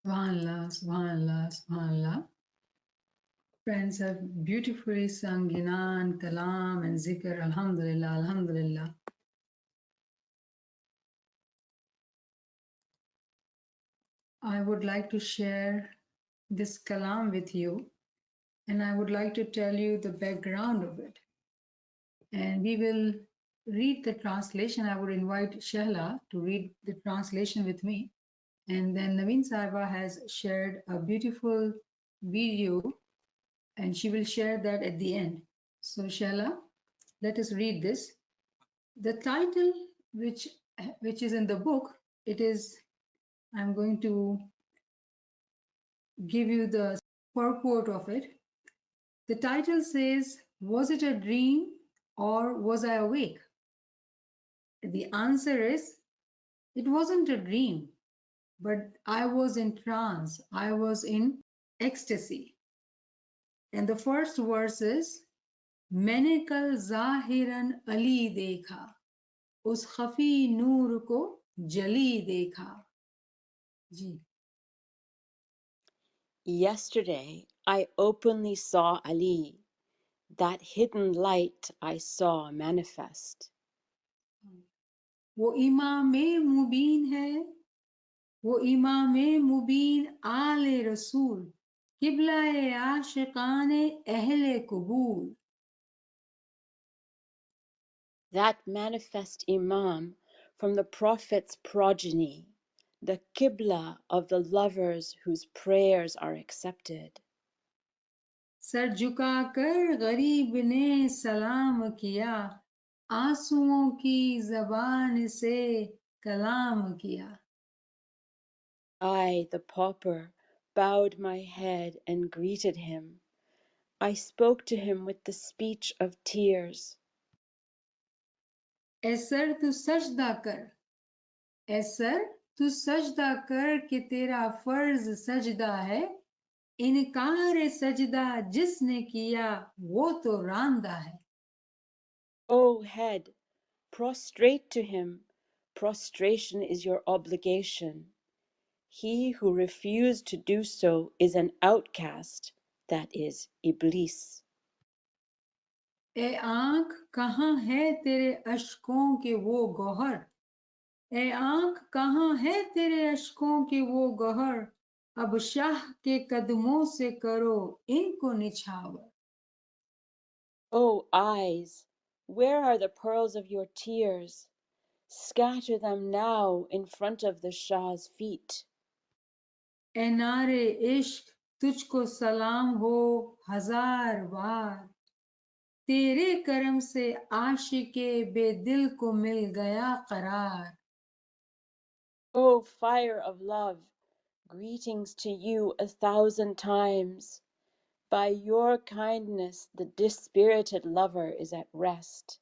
Subhanallah, Subhanallah, Subhanallah. Friends have beautifully sung Ginan, Kalam, and Zikr. Alhamdulillah, Alhamdulillah. I would like to share this Kalam with you, and I would like to tell you the background of it. And we will read the translation. I would invite Shehla to read the translation with me. And then Naveen Saiba has shared a beautiful video, and she will share that at the end. So, Shehla, let us read this. The title, which is in the book, it is. I'm going to give you the purport of it. The title says, "Was it a dream or was I awake?" The answer is, it wasn't a dream, but I was in trance. I was in ecstasy. And the first verse is, मैंने कल ज़ाहिरन अली देखा, उस खफी नूर को जली देखा. जी. Yesterday I openly saw Ali, that hidden light I saw manifest. वो इमामे मुबीन है, वो इमामे मुबीन आले रसूल, किबलाए आशिकाने अहले कुबूल. That manifest Imam from the Prophet's progeny, the Qibla of the lovers whose prayers are accepted. Sir झुकाकर गरीब ने सलाम किया, आंसुओं की जबान से कलाम किया. I, the pauper, bowed my head and greeted him. I spoke to him with the speech of tears. A sir तू सजदा कर, ए सर तू सजदा कर कि तेरा फर्ज सजदा है, इनकार सजदा जिसने किया वो तो रांदा है. O head, prostrate to him. Prostration is your obligation. He who refused to do so is an outcast, that is, Iblis. ए आंख कहाँ है तेरे अश्कों के वो गौहर, ए आंख कहाँ है तेरे अश्कों के वो गौहर, अब शाह के कदमों से करो इनको निछावर. O eyes, where are the pearls of your tears? Scatter them now in front of the Shah's feet. ए नारे इश्क तुझको सलाम हो हजार बार, तेरे करम से आशिके बेदिल को मिल गया करार. O fire of love, greetings to you 1,000 times. By your kindness, the dispirited lover is at rest.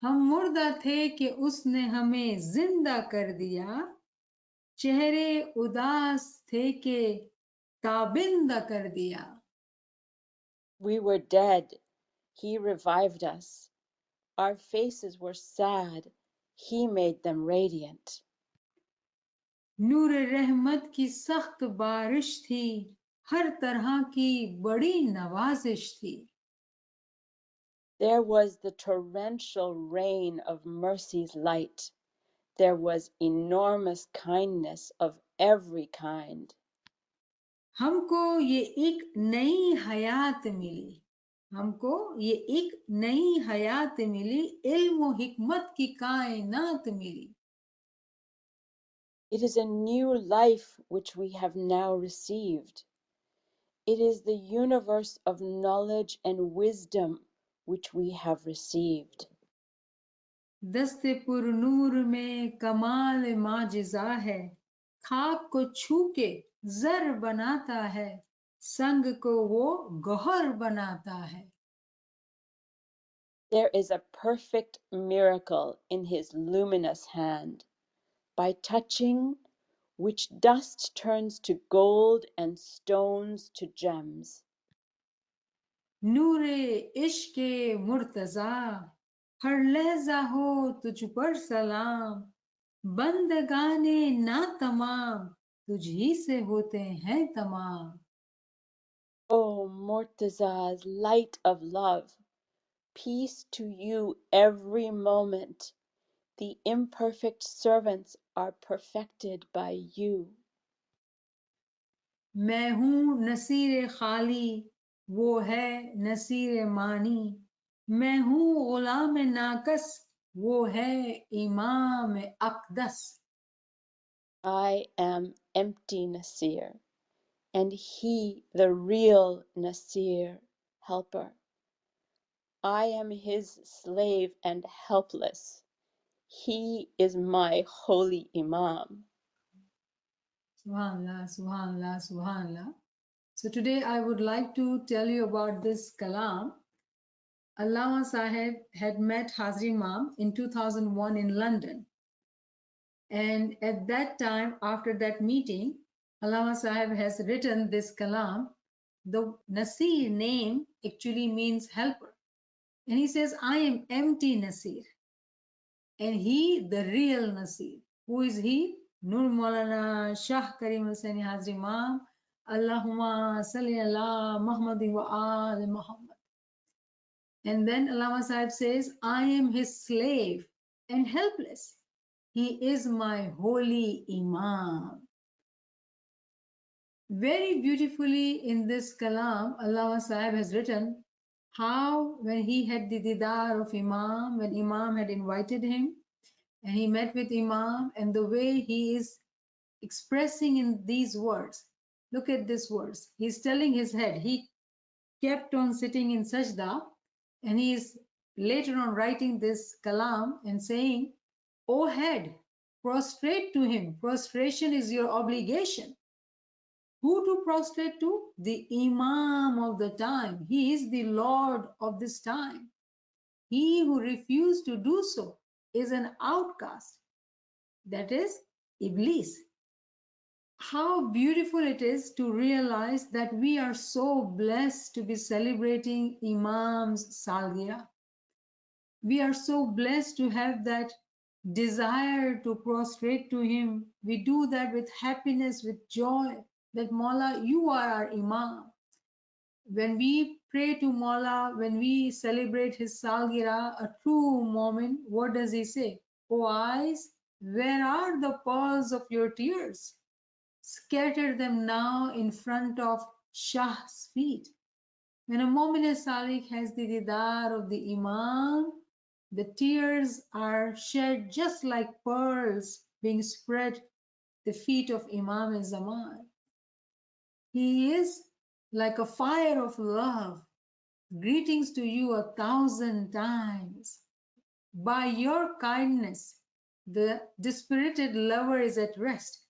हम मुर्दा थे कि उसने हमें जिंदा कर दिया, चेहरे उदास थे कि ताबिंदा कर दिया. We were dead, he revived us. Our faces were sad, he made them radiant. नूर रहमत की सख्त बारिश थी, हर तरह की बड़ी नवाजिश थी. There was the torrential rain of mercy's light. There was enormous kindness of every kind. हमको ये एक नई हयात मिली, हमको ये एक नई हयात मिली, इल्म और हिकमत की कायनात मिली. It is a new life which we have now received. It is the universe of knowledge and wisdom which we have received. दस्ते पुर नूर में कमाल माजिजा है, खाक को छू के जर बनाता है, संग को वो गौहर बनाता है. There is a perfect miracle in his luminous hand. By touching which dust turns to gold and stones to gems. नूरे इश्के मुर्तजा, हर लहजा हो तुझ पर सलाम, बंदगाने ना तमाम तुझ ही से होते हैं तमाम. O Murtaza's light of love, peace to you every moment. The imperfect servants are perfected by you. मैं हूँ नसीर खाली, वो है नसीर मानी. मैं हूँ गुलाम नाकस, वो है इमाम अक़दस. I am empty Nasir, and he the real Nasir, helper. I am his slave and helpless. He is my holy Imam. Subhanallah, Subhanallah, Subhanallah. So today I would like to tell you about this kalam. Allama Sahib had met Hazri Imam in 2001 in London. And at that time, after that meeting, Allama Sahib has written this kalam. The Nasir name actually means helper. And he says, I am empty Nasir. And he, the real Nasir. Who is he? Nur Maulana Shah Karim Hussain Hazri Imam. Allahumma salli ala Muhammadin wa al Muhammad. And then Allama Sahib says, I am his slave and helpless. He is my holy Imam. Very beautifully in this kalam, Allama Sahib has written how when he had the didar of Imam, when Imam had invited him and he met with Imam, and the way he is expressing in these words. Look at this words. He's telling his head. He kept on sitting in sajda, and he is later on writing this kalam and saying, O head, prostrate to him. Prostration is your obligation. Who to prostrate to? The Imam of the time. He is the Lord of this time. He who refused to do so is an outcast. That is Iblis. How beautiful it is to realize that we are so blessed to be celebrating Imam's Salgira. We are so blessed to have that desire to prostrate to him. We do that with happiness, with joy, that Mawla, you are our Imam. When we pray to Mawla, when we celebrate his Salgira, a true moment, what does he say? O eyes, where are the pearls of your tears? Scatter them now in front of Shah's feet. When a Mu'min Salik has the didar of the Imam, the tears are shed just like pearls being spread the feet of Imam al-Zaman. He is like a fire of love. Greetings to you 1,000 times. By your kindness, the dispirited lover is at rest.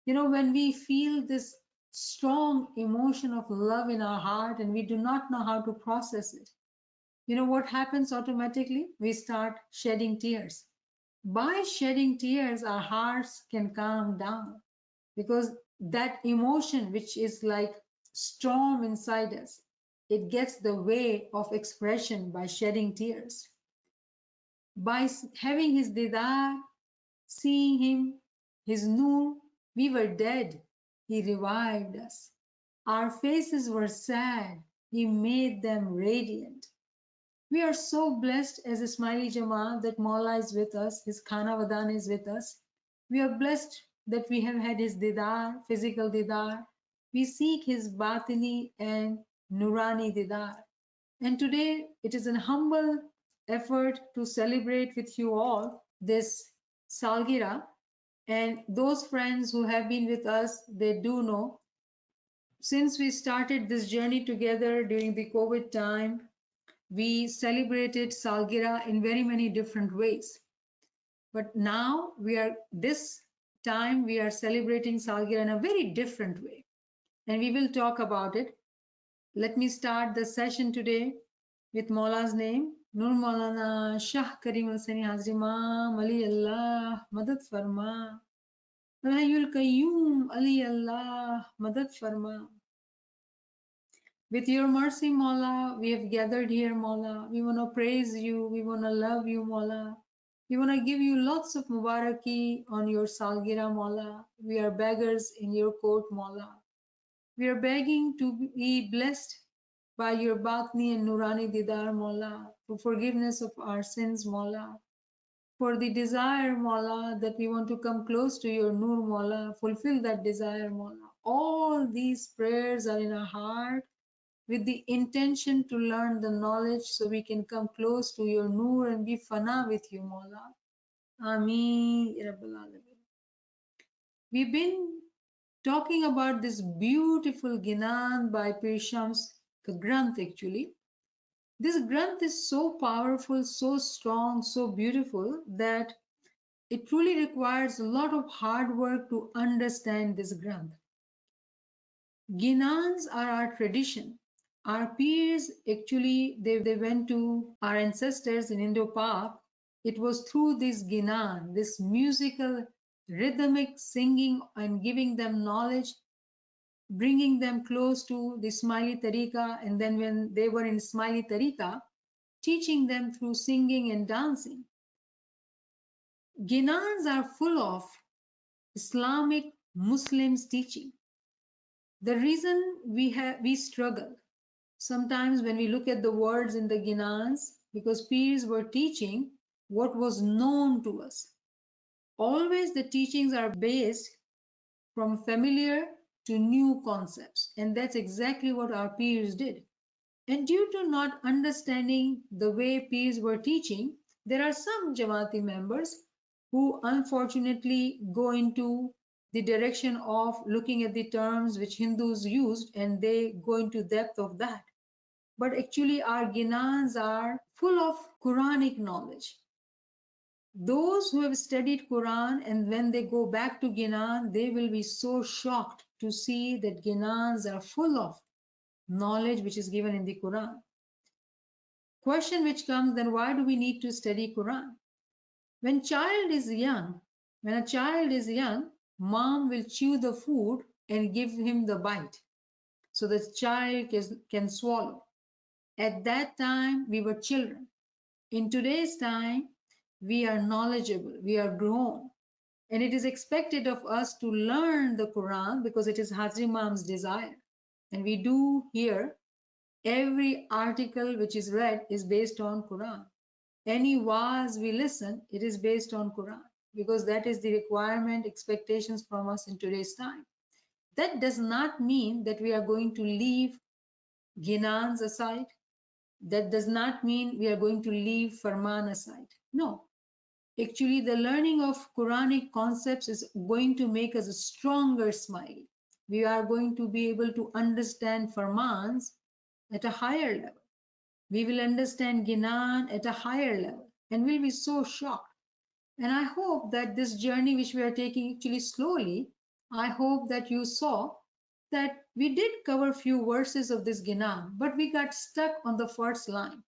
You know, when we feel this strong emotion of love in our heart and we do not know how to process it, you know what happens automatically? We start shedding tears. By shedding tears, our hearts can calm down because that emotion, which is like storm inside us, it gets the way of expression by shedding tears. By having his didar, seeing him, his nur, we were dead. He revived us. Our faces were sad. He made them radiant. We are so blessed as a Smiley Jamaat that Maula is with us, his Khana Vadan is with us. We are blessed that we have had his didar, physical didar. We seek his batini and nurani didar. And today it is an humble effort to celebrate with you all this Salgira. And those friends who have been with us, they do know. Since we started this journey together during the COVID time, we celebrated Salgira in very many different ways. But now this time we are celebrating Salgira in a very different way. And we will talk about it. Let me start the session today with Maula's name. Nur Maulana Shah Karim Hussaini Hazri Imam Ali Allah Madad Farma. Hayyul Qayyum Ali Allah Madad Farma. With your mercy, Maula, we have gathered here, Maula. We want to praise you. We want to love you, Maula. We want to give you lots of Mubaraki on your Salgira Maula. We are beggars in your court Maula. We are begging to be blessed by your Batni and Nurani Didar Maula, for forgiveness of our sins Maula, for the desire Maula that we want to come close to your Nur Maula, fulfill that desire Maula. All these prayers are in our heart with the intention to learn the knowledge so we can come close to your Nur and be fana with you Maula. Ameen. Ya Rabbal Alameen. We've been talking about this beautiful Ginan by Pir Shams, the Granth actually. This Granth is so powerful, so strong, so beautiful that it truly requires a lot of hard work to understand this Granth. Ginans are our tradition. Our peers actually, they went to our ancestors in Indo-Pak. It was through this Ginan, this musical, rhythmic singing and giving them knowledge, bringing them close to the Ismaili Tariqa, and then when they were in Ismaili Tariqa, teaching them through singing and dancing. Ginans are full of Islamic Muslims teaching. The reason we struggle sometimes when we look at the words in the Ginans, because peers were teaching what was known to us. Always the teachings are based from familiar to new concepts, and that's exactly what our peers did. And due to not understanding the way peers were teaching, there are some Jamaati members who unfortunately go into the direction of looking at the terms which Hindus used and they go into depth of that. But actually our Ginans are full of Quranic knowledge. Those who have studied Quran and when they go back to Ginan, they will be so shocked to see that Ginans are full of knowledge which is given in the Quran. Question which comes, then why do we need to study Quran? When a child is young, mom will chew the food and give him the bite so the child can swallow. At that time, we were children. In today's time, we are knowledgeable, we are grown, and it is expected of us to learn the Quran because it is Hazri Imam's desire. And we do here, every article which is read is based on Quran. Any waz we listen, it is based on Quran because that is the requirement, expectations from us in today's time. That does not mean that we are going to leave Ginans aside. That does not mean we are going to leave Farman aside. No. Actually, the learning of Quranic concepts is going to make us a stronger Ismaili. We are going to be able to understand Farmans at a higher level. We will understand Ginan at a higher level and we'll be so shocked. And I hope that this journey which we are taking actually slowly, I hope that you saw that we did cover few verses of this Ginan, but we got stuck on the first line.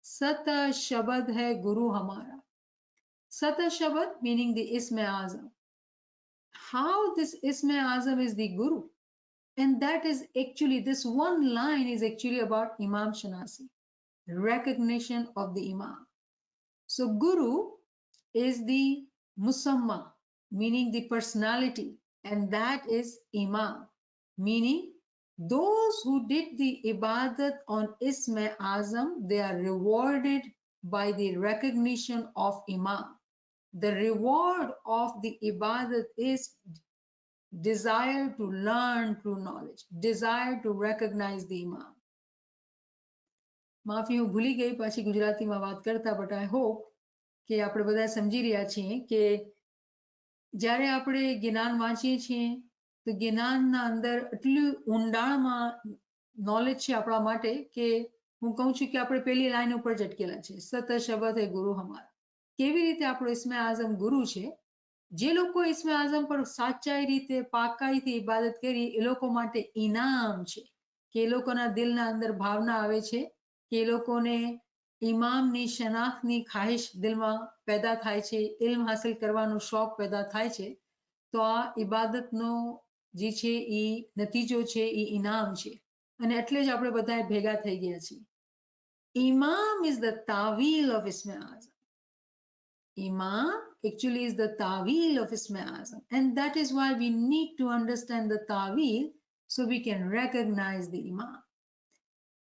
Sata Shabad hai Guru Hamara. Sata Shabad meaning the Isme Azam. How this Isme Azam is the Guru. And that is actually, this one line is actually about Imam Shanasi, recognition of the Imam. So Guru is the Musamma, meaning the personality, and that is Imam, meaning those who did the ibadat on Isme Azam, they are rewarded by the recognition of Imam. The reward of the ibadat is desire to learn true knowledge, desire to recognize the Imam. માફી હું ભૂલી ગઈ પાછી ગુજરાતીમાં વાત કરતા, but I hope કે આપણે બધા સમજી રહ્યા છીએ કે જ્યારે આપણે જ્ઞાન વાંચીએ છીએ તો જ્ઞાનના અંદર એટલું ઊંડાણમાં નોલેજ છે આપણા માટે કે હું કહું છું કે આપણે પહેલી લાઈન ઉપર જ અટકેલા છે. સત શબદ હે ગુરુ હમારા. કેવી રીતે આપણો ઇસ્મે આઝમ ગુરુ છે. જે લોકો ઇસ્મે આઝમ પર સાચાઈ રીતે પાકાઈથી ઇબાદત કરી એ લોકો માટે ઇનામ છે કે એ લોકોના દિલના અંદર ભાવના આવે છે કે એ લોકોને ઇમામની શનાખની ખ્વાહિશ દિલમાં પેદા થાય છે, ઇલ્મ હાસિલ કરવાનો શોખ પેદા થાય છે. તો આ ઇબાદતનો જે છે એ નતીજો છે એ ઇનામ છે અને એટલે જ આપણે બધા ભેગા થઈ ગયા છીએ. ઇમામ ઇઝ ધ તાવીલ ઓફ ઇસ્મે આઝમ. Imam actually is the ta'wil of Isme Azam. And that is why we need to understand the ta'wil so we can recognize the Imam.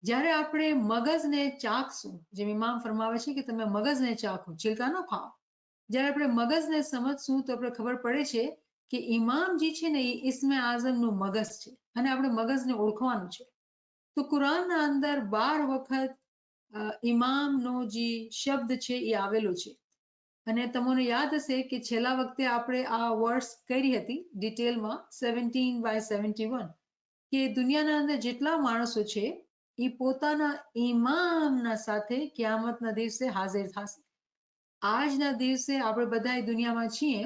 જ્યારે આપણે મગજને ચાખશું, જેમ ઇમામ ફરમાવે છે કે તમે મગજને ચાખો, છિલકા ન ખાઓ. જ્યારે આપણે મગજને સમજશું તો આપણે ખબર પડે છે કે ઇમામ જે છે ને એ ઇસ્મે આઝમનું મગજ છે અને આપણે મગજને ઓળખવાનું છે. તો કુરાનના અંદર 12 વખત ઇમામનો જે શબ્દ છે એ આવેલો છે. અને તમને યાદ હશે કે છેલ્લા વખતે આપણે આ વર્સ કરી હતી ડિટેલમાં 17/71 કે દુનિયાના અંદર જેટલા માણસો છે એ પોતાના ઇમામના સાથે ક્યામતના દિવસે હાજર થશે. આજના દિવસે આપણે બધા દુનિયામાં છીએ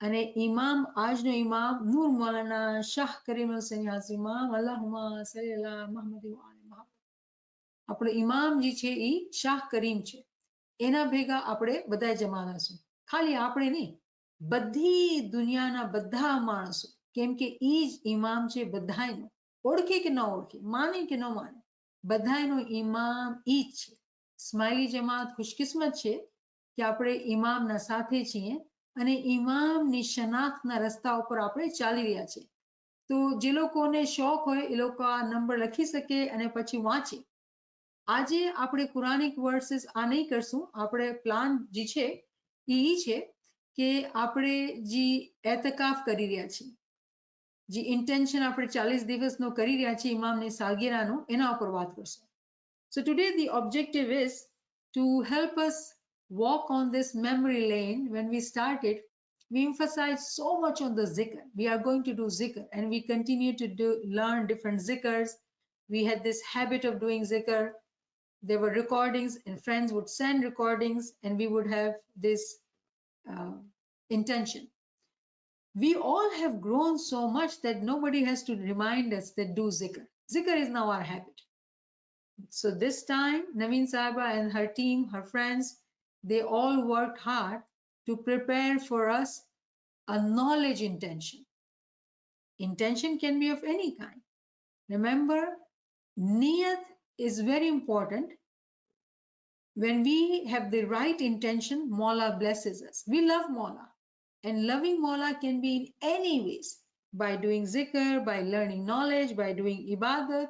અને ઇમામ આજનો ઇમામ નૂર મૌલાના શાહ કરીમ હુસૈન યાસી ઇમામ અલ્લાહુમ્મા સલ્લી અલા મુહમ્મદ વ આલે મુહમ્મદ. આપણો ઇમામ જે છે એ શાહ કરીમ છે. એના ભેગા આપણે બધા જમાનાશું. ખાલી આપણે નહીં, બધી દુનિયાના બધા માણસો, કેમ કે ઈ જ ઇમામ છે બધાયનો. ઓળખે કે ન ઓળખે, માને કે ન માને, બધાયનો ઇમામ ઈ જ છે. સ્માઇલી જમાત ખુશકિસ્મત છે કે આપણે ઇમામના સાથે છીએ અને ઇમામની શનાખ્તના રસ્તા ઉપર આપણે ચાલી રહ્યા છીએ. તો જે લોકોને શોખ હોય એ લોકો આ નંબર લખી શકે અને પછી વાંચે. આજે આપણે કુરાનિક વર્સિસ આ નહીં કરશું. આપણે પ્લાન જે છે એ છે કે આપણે જે એતકાફ કરી રહ્યા છીએ, જે ઇન્ટેન્શન આપણે 40 દિવસનો કરી રહ્યા છીએ ઇમામની સાલગીરાનો, એના ઉપર વાત કરશું. So today the objective is to help us walk on this memory lane. When we started, we emphasized so much on the zikr. We are going to do zikr and we continue to learn different zikrs. We had this habit of doing zikr. There were recordings and friends would send recordings and we would have this intention. We all have grown so much that nobody has to remind us that do zikr. Zikr is now our habit. So this time, Naveen Sahaba and her team, her friends, they all worked hard to prepare for us a knowledge intention. Intention can be of any kind. Remember, niyat is very important. When we have the right intention, Mawla blesses us. We love Mawla. And loving Mawla can be in any ways. By doing zikr, by learning knowledge, by doing ibadat,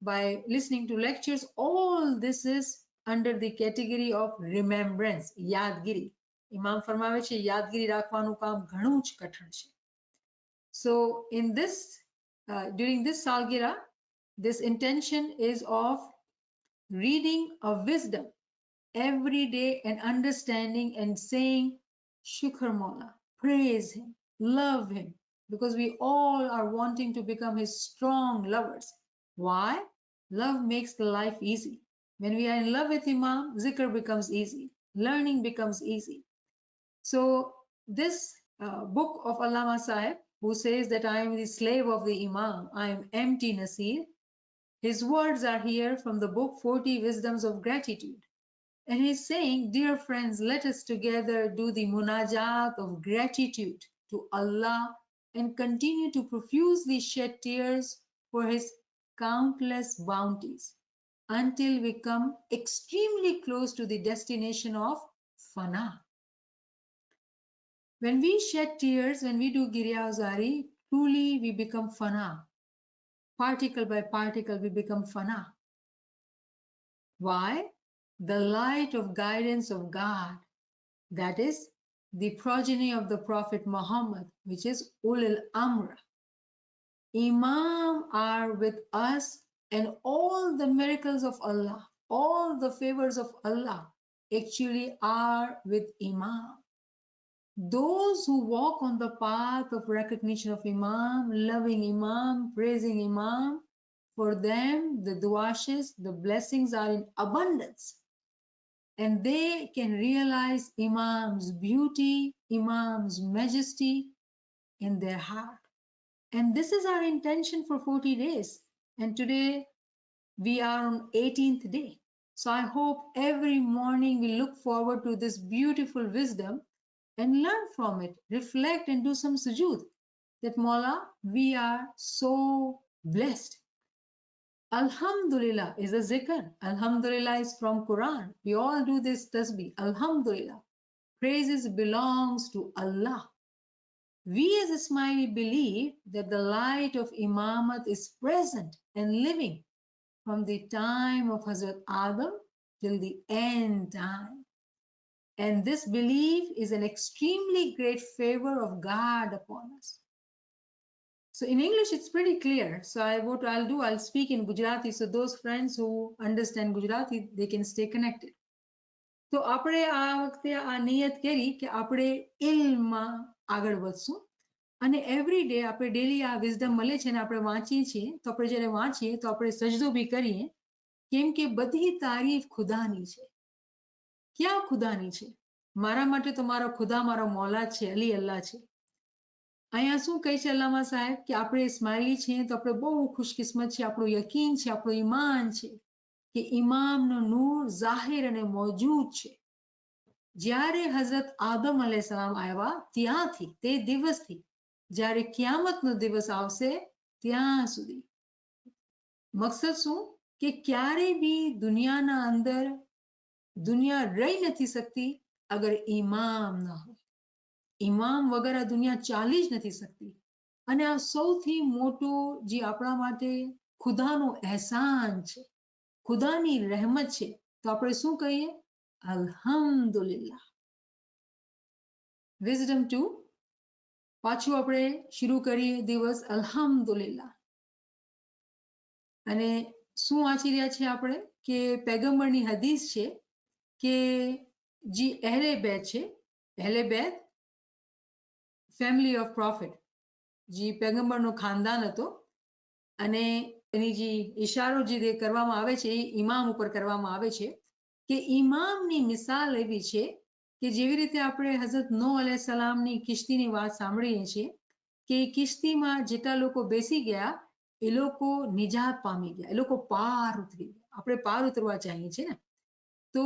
by listening to lectures. All this is under the category of remembrance, yadgiri. Imam ફરમાવે છે યાદગીરી રાખવાનું કામ ઘણું જ કઠણ છે. So in this, during this Salgira, this intention is of reading a wisdom every day and understanding and saying, Shukr Mawla, praise him, love him, because we all are wanting to become his strong lovers. Why? Love makes the life easy. When we are in love with Imam, zikr becomes easy, learning becomes easy. So this book of Allama Sahib, who says that I am the slave of the Imam, I am empty Nasir, his words are here from the book 40 Wisdoms of Gratitude. And he's saying, dear friends, let us together do the munajat of gratitude to Allah and continue to profusely shed tears for his countless bounties until we come extremely close to the destination of fana. When we shed tears, when we do Giryazari, truly we become fana. Particle by particle, we become fana. Why? The light of guidance of God, that is the progeny of the Prophet Muhammad, which is Ulul Amr. Imam are with us and all the miracles of Allah, all the favors of Allah actually are with Imam. Those who walk on the path of recognition of Imam, loving Imam, praising Imam, for them the duashes, the blessings are in abundance. And they can realize Imam's beauty, Imam's majesty in their heart. And this is our intention for 40 days. And today we are on 18th day. So I hope every morning we look forward to this beautiful wisdom and learn from it, reflect and do some sujood. That Mawla, we are so blessed. Alhamdulillah is a zikr. Alhamdulillah is from Quran. We all do this tasbih. Alhamdulillah. praises belongs to Allah. We as Ismaili believe that the light of Imamat is present and living from the time of Hazrat Adam till the end time. And this belief is an extremely great favor of God upon us. So in English, it's pretty clear. So what I'll do, I'll speak in Gujarati. So those friends who understand Gujarati, they can stay connected. તો આપણે આ વખતે આ નિયત કરી કે આપણે ઇલ્મમાં આગળ વધશું અને એવરી ડે આપણે ડેલી આ વિઝડમ મળે છે ને આપણે વાંચીએ છીએ તો આપણે જ્યારે વાંચીએ તો આપણે સજદો બી કરીએ કેમ કે બધી તારીફ ખુદાની છે. ક્યાં ખુદાની છે? મારા માટે તો મારો ખુદા મારો મૌલા છે, અલી અલ્લાહ છે. અહીંયા શું કહે છે અલ્લામા સાહેબ કે આપણે ઇસ્માઇલી છીએ તો આપણે બહુ ખુશકિસ્મત છે, આપણું યકીન છે, આપણું ઈમાન છે કે ઇમામનો નૂર જાહેર અને મોજૂદ છે. જ્યારે હઝરત આદમ અલૈહિસ્સલામ આવ્યા ત્યાંથી તે દિવસથી જ્યારે કિયામતનો દિવસ આવશે ત્યાં સુધી મકસદ શું કે ક્યારે બી દુનિયાના અંદર દુનિયા રહી નથી શકતી અગર ઈમામ ના હોય. ઇમામ વગર આ દુનિયા ચાલી જ નથી શકતી. અને આ સૌથી મોટું જે આપણા માટે ખુદાનો અહેસાન છે, ખુદાની રહેમત છે. તો આપણે શું કહીએ? અલ્હમ્દુલિલ્લાહ. વિઝડમ 2 પાછું આપણે શરૂ કરીએ દિવસ અલ્હમ્દુલિલ્લાહ. અને શું વાંચી રહ્યા છીએ આપણે કે પૈગંબરની હદીસ છે કે જે અહેલે બેત છે, અહેલે બેત ફેમિલી ઓફ પ્રોફિટ, જે પૈગંબરનો ખાનદાન હતો અને એની જે ઇશારો જે કરવામાં આવે છે એ ઇમામ ઉપર કરવામાં આવે છે કે ઇમામની મિસાલ એવી છે કે જેવી રીતે આપણે હઝરત નૂહ અલૈહિસ્સલામની કિશ્તીની વાત સાંભળીએ છીએ કે એ કિશ્તીમાં જેટલા લોકો બેસી ગયા એ લોકો નિજાત પામી ગયા, એ લોકો પાર ઉતરી ગયા. આપણે પાર ઉતરવા ચાહીએ છીએ ને. તો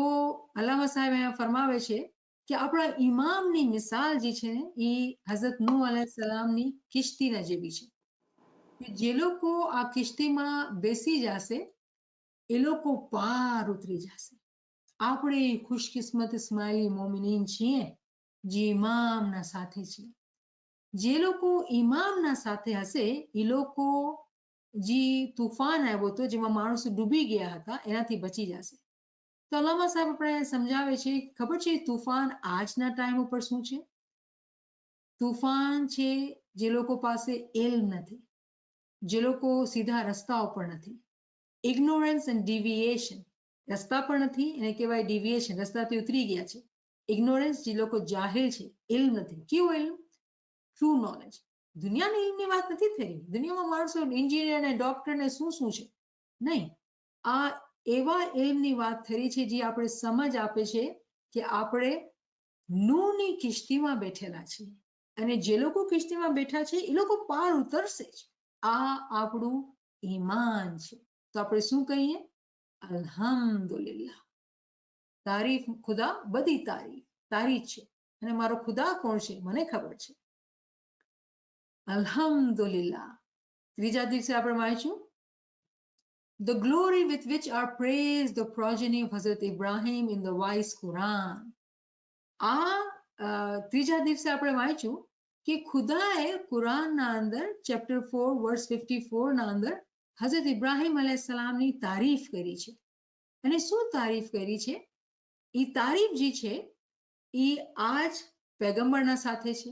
અલ્લામા સાહેબ અહીંયા ફરમાવે છે કે આપણા ઇમામની મિસાલ જે છે ને એ હઝરત નૂહ અલૈહિસ્સલામની કિશ્તીના જેવી છે કે જે લોકો આ કિશ્તીમાં બેસી જશે એ લોકો પાર ઉતરી જશે. આપણે ખુશકિસ્મત ઇસ્માઇલી મોમિનીન છીએ જે ઇમામના સાથે છીએ. જે લોકો ઇમામના સાથે હશે એ લોકો જે તુફાન આવ્યો હતો જેમાં માણસો ડૂબી ગયા હતા એનાથી બચી જશે. તો અલ્લામા સાહેબ આપણે સમજાવે છે, ખબર છે તુફાન આજના ટાઈમ ઉપર શું છે? તુફાન છે જે લોકો પાસે ઇલ્મ નથી, જે લોકો સીધા રસ્તા ઉપર નથી. ઇગ્નોરન્સ એન્ડ ડિવિએશન, રસ્તા પર નથી એને કહેવાય ડિવિએશન, રસ્તાથી ઉતરી ગયા છે. ઇગ્નોરન્સ જે લોકો જાહેલ છે, ઇલ્મ નથી. કેવું ઇલ્મ? True knowledge. દુનિયાની ઇલ્મની વાત નથી થઈ. દુનિયામાં માણસો એન્જિનિયર ને ડોક્ટર ને શું શું છે? નહીં, આ એવા ઇલ્મની વાત થઈ છે જે આપણે સમજ આપે છે કે આપણે નૂહની કિશ્તીમાં બેઠેલા છીએ અને જે લોકો કિશ્તીમાં બેઠા છે એ લોકો પાર ઉતરશે જ. આ આપણું ઈમાન છે. તો આપણે શું કહીએ? અલ્હમ્દુલિલ્લાહ. તારીફ ખુદા, બધી તારીફ તારી છે. અને મારો ખુદા કોણ છે મને ખબર છે. અલ્હમ્દુલિલ્લાહ. ત્રીજા દિવસે આપણે વાંચ્યું the glory with which are praised the progeny of Hazrat Ibrahim in the wise Quran. આ ત્રીજા દિવસે આપણે વાંચ્યું કે ખુદાએ કુરાનના અંદર ચેપ્ટર 4 વર્સ 54 ના અંદર હઝરત ઇબ્રાહિમ અલૈહિસ્સલામની તારીફ કરી છે. અને શું તારીફ કરી છે? એ તારીફ જે છે એ આજ પેગંબરના સાથે છે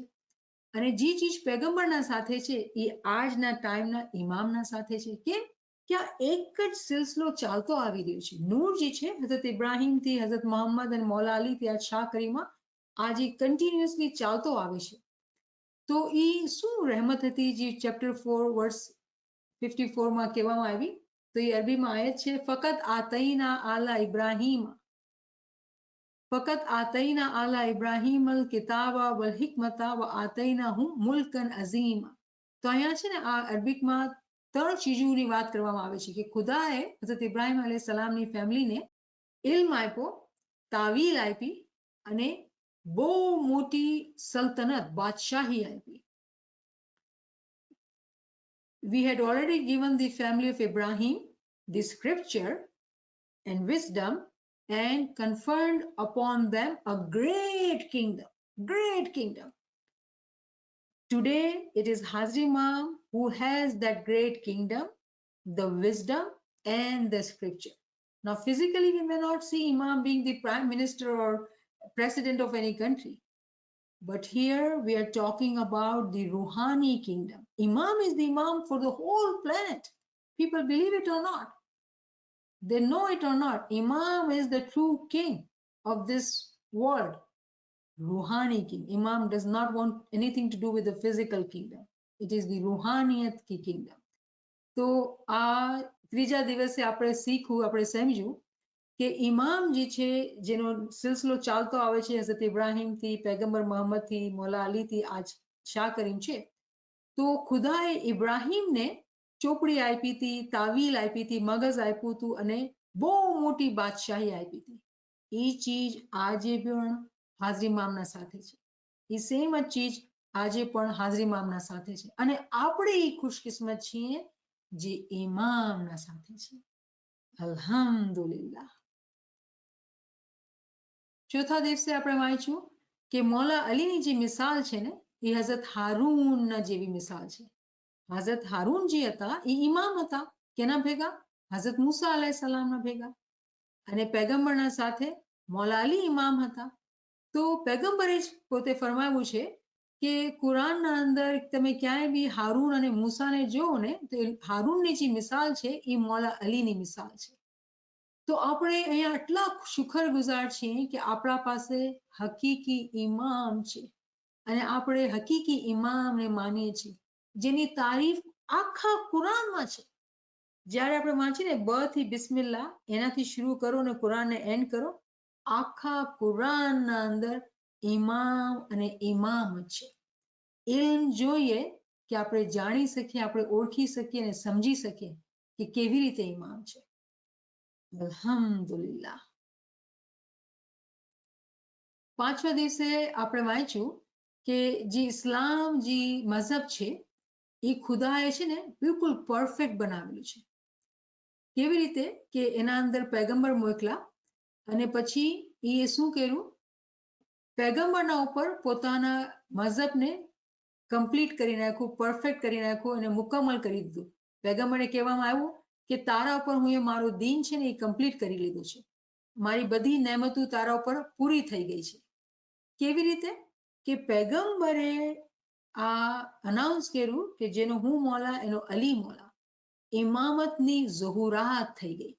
અને જે ચીજ પેગંબરના સાથે છે એ આજના ટાઈમના ઇમામના સાથે છે. કેમ કે આ એક જ સિલસિલો ચાલતો આવી રહ્યો છે. નૂર જે છે હઝરત ઇબ્રાહિમથી હઝરત મોહમ્મદ અને મૌલા અલીથી આ શાહ કરીમા આજે કન્ટિન્યુઅસલી ચાલતો આવે છે. તો એ શું રહેમત હતી જે ચેપ્ટર 4 વર્સ 54 માં કહેવામાં આવી? તો એ અરબીમાં આયત છે ફકત આતઈના આલા ઇબ્રાહિમ ફકત આતઈના આલા ઇબ્રાહિમ અલ કિતાબા વલ હિકમતા વ આતઈના હું મુલ્કન અઝીમા. તો અહીંયા છે ને આ અરબીકમાં ત્રણ ચીજોની વાત કરવામાં આવે છે કે ખુદાએ હઝરત ઇબ્રાહિમ અલૈહિસ્સલામની ફેમિલીને ઇલ્મ આપ્યો, તાવીલ આપી અને બહુ મોટી સલ્તનત બાદશાહી આપી. We had already given the family of Ibrahim the scripture and wisdom and conferred upon them a great kingdom. Great kingdom. Today, it is Hazri Imam who has that great kingdom, the wisdom and the scripture. Now, physically, we may not see Imam being the prime minister or president of any country. But here we are talking about the Ruhani kingdom. Imam is the Imam for the whole planet. People believe it or not. They know it or not. Imam is the true king of this world. Ruhani king. Imam does not want anything to do with the physical kingdom. It is the Ruhaniyat ki kingdom. તો આ ત્રીજા દિવસે આપણે શીખવું, આપણે સમજ્યું કે ઇમામ જે છે જેનો સિલસિલો ચાલતો આવે છે હઝરત ઇબ્રાહીમથી, પૈગંબર મોહમ્મદથી, મૌલા અલીથી આજ શાહ કરીમ છે. તો ખુદાએ ઇબ્રાહીમને ચોપડી આપી હતી, તાવીલ આપી હતી, મગજ આપ્યું હતું અને બહુ મોટી બાદશાહી આપી હતી. એ ચીજ આજે પણ હાજરી ઇમામના સાથે છે. એ સેમ જ ચીજ આજે પણ હાજરી ઇમામના સાથે છે. અને આપણે એ ખુશકિસ્મત છીએ જે ઇમામના સાથે છે. અલ્હમ્દુલિલ્લાહ. ચોથા દિવસે આપણે વાંચ્યું કે મૌલા અલીની જે મિસાલ છે ને એ હઝરત હારૂનના જેવી મિસાલ છે. હઝરત હારૂન જે હતા એ ઇમામ હતા. કેના ભેગા? હઝરત મૂસા અલૈહિસ્સલામના ભેગા. અને પૈગંબરના સાથે મૌલા અલી ઇમામ હતા. તો પૈગંબરે જ પોતે ફરમાવ્યું છે કે કુરાનના અંદર તમે ક્યાંય બી હારૂન અને મૂસાને જુઓ ને તો હારૂનની જે મિસાલ છે એ મૌલા અલીની મિસાલ છે. તો આપણે અહીંયા આટલા શુક્રગુજાર છીએ કે આપણા પાસે હકીકી ઇમામ છે અને આપણે હકીકી ઇમામને માનીએ છીએ જેની તારીફ આખા કુરાનમાં છે. જ્યારે આપણે વાંચીને બ થી બિસ્મિલ્લાહ એનાથી શરૂ કરો અને કુરાનને એન્ડ કરો, આખા કુરાનના અંદર ઇમામ અને ઇમામ જ છે. ઇલ્મ જોઈએ કે આપણે જાણી શકીએ, આપણે ઓળખી શકીએ અને સમજી શકીએ કે કેવી રીતે ઇમામ છે. અલ્હમ્દુલિલ્લાહ. પાંચમા દિવસે આપણે વાંચ્યું કે જે ઇસ્લામ જે મઝહબ છે એ ખુદાએ છે ને બિલકુલ પરફેક્ટ બનાવેલું છે. કેવી રીતે કે એના અંદર પૈગંબર મોકલા અને પછી એ શું કર્યું, પૈગંબરના ઉપર પોતાના મઝહબને કમ્પ્લીટ કરી નાખ્યું, પરફેક્ટ કરી નાખ્યું અને મુકમ્મલ કરી દીધું. પૈગંબરને કહેવામાં આવ્યું કે તારા ઉપર હું એ મારું દીન છે ને એ કમ્પ્લીટ કરી લીધું છે. મારી બધી નેમતો તારા ઉપર પૂરી થઈ ગઈ છે. કેવી રીતે કે પૈગંબરે આ અનાઉન્સ કર્યું કે જેનો હું મૌલા એનો અલી મૌલા. ઇમામતની ઝહુરાત થઈ ગઈ.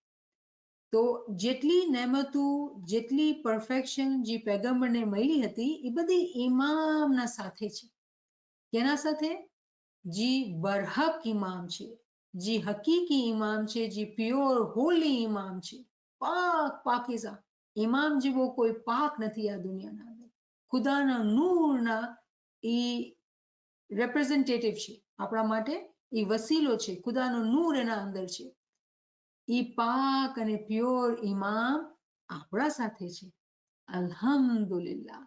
તો જેટલી નેમતો, જેટલી પરફેક્શન જે પૈગંબરને મળી હતી એ બધી ઇમામના સાથે છે. કેના સાથે? જે બરહક ઇમામ છે, જે હકીકી ઇમામ છે, જે પ્યોર હોલી ઇમામ છે, પાક પાકીઝા. ઇમામ જેવો કોઈ પાક નથી આ દુનિયાના અંદર. ખુદાના નૂરના એ રેપ્રેઝેન્ટેટિવ છે આપણા માટે. એ વસીલો છે, ખુદાનો નૂર એના અંદર છે. એ પાક અને પ્યોર ઇમામ આપણા સાથે છે. અલ્હમ્દુલિલ્લાહ.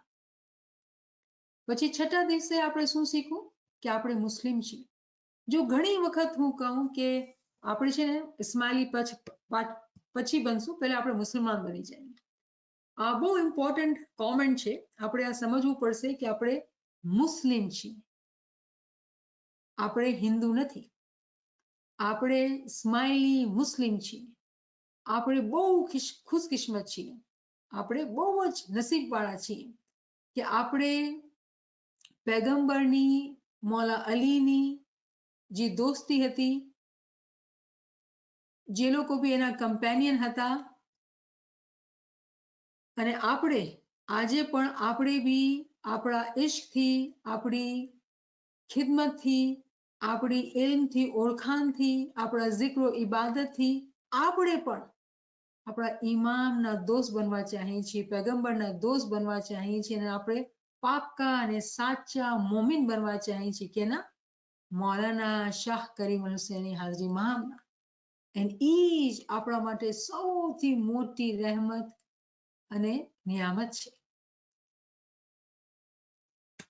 પછી છઠ્ઠા દિવસે આપણે શું શીખવું કે આપણે મુસ્લિમ છીએ. જો ઘણી વખત હું કહું કે આપણે છે ને ઇસ્માઇલી પછી બનશું, પહેલા આપણે મુસલમાન બની જાય. આ બહુ ઇમ્પોર્ટન્ટ કોમેન્ટ છે. આપણે આ સમજવું પડશે કે આપણે મુસ્લિમ છીએ, આપણે હિન્દુ નથી. આપણે સ્માઇલી મુસ્લિમ છીએ. આપણે બહુ ખુશકિસ્મત છીએ. આપણે બહુ જ નસીબવાળા છીએ કે આપણે પૈગંબરની, મૌલા અલીની જે દોસ્તી હતી, જે લોકો બી એના કમ્પેનિયન હતા, અને આપણે આજે પણ આપણે બી આપણા ઇશ્કથી, આપણી ખિદમતથી, આપણી ઇલ્મથી, ઓળખાણથી, આપણા ઝિક્રો ઇબાદતથી આપણે પણ આપણા ઇમામના દોસ્ત બનવા ચાહીએ છીએ, પૈગંબરના દોસ્ત બનવા ચાહીએ છીએ અને આપણે પાક્કા અને સાચા મોમિન બનવા ચાહીએ છીએ. કેના? મૌલાના શાહ કરીમ હુસૈની હાજરી ઇમામના. અને એ જ આપણા માટે સૌથી મોટી રહેમત અને નિયામત છે.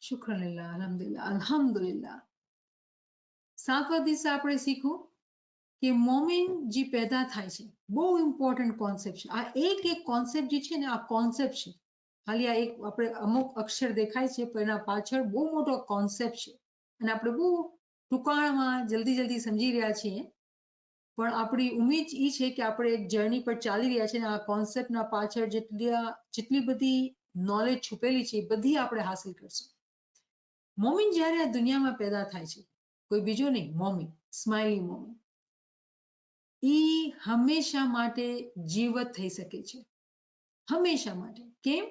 શુક્રલિલ્લાહ, અલ્હમ્દુલિલ્લાહ, અલ્હમ્દુલિલ્લાહ. સાતમા દિવસે આપણે શીખવું કે મોમિન જે પેદા થાય છે, બહુ ઇમ્પોર્ટન્ટ કોન્સેપ્ટ છે. આ એક કોન્સેપ્ટ જે છે ને, આ કોન્સેપ્ટ છે. ખાલી આ એક આપણે અમુક અક્ષર દેખાય છે, પણ એના પાછળ બહુ મોટો કોન્સેપ્ટ છે. અને આપણે બહુ ટૂંકાણમાં જલ્દી સમજી રહ્યા છીએ. પણ આપણી ઉમ્મીદ એ છે કે આપણે એક જર્ની પર ચાલી રહ્યા છીએ અને આ કોન્સેપ્ટના પાછળ જેટલી બધી નોલેજ છુપેલી છે, એ બધી આપણે હાસિલ કરશું. મોમિન જ્યારે આ દુનિયામાં પેદા થાય છે, કોઈ બીજો નહીં, મોમિન, સ્માઇલી મોમિન, ઈ હંમેશા માટે જીવત થઈ શકે છે. હંમેશા માટે. કેમ?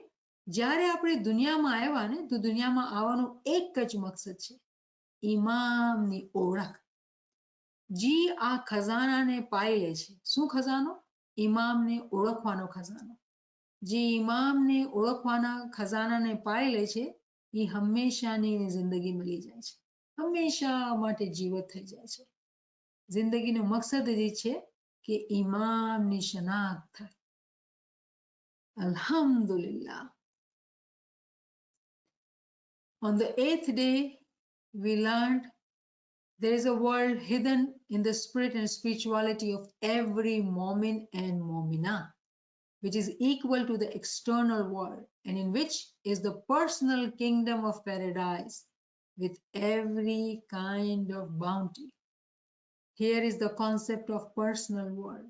જ્યારે આપણે દુનિયામાં આવ્યા ને, તો દુનિયામાં આવવાનો એક જ મકસદ છે, ઇમામની ઓળખ. જી આ ખજાનાને પાઈ લે છે. શું ખજાનો? ઇમામને ઓળખવાનો ખજાનો. જે ઇમામને ઓળખવાના ખજાનાને પાઈ લે છે, એ હંમેશાની જિંદગી મળી જાય છે. હંમેશા માટે જીવત થઈ જાય છે. જિંદગીનો મકસદ એ છે કે ઇમામની શનાખ્ત થાય. Alhamdulillah. On the 8th day, we learned there is a world hidden in the spirit and spirituality of every Momin and Momina, which is equal to the external world, and in which is the personal kingdom of paradise with every kind of bounty. Here is the concept of personal world.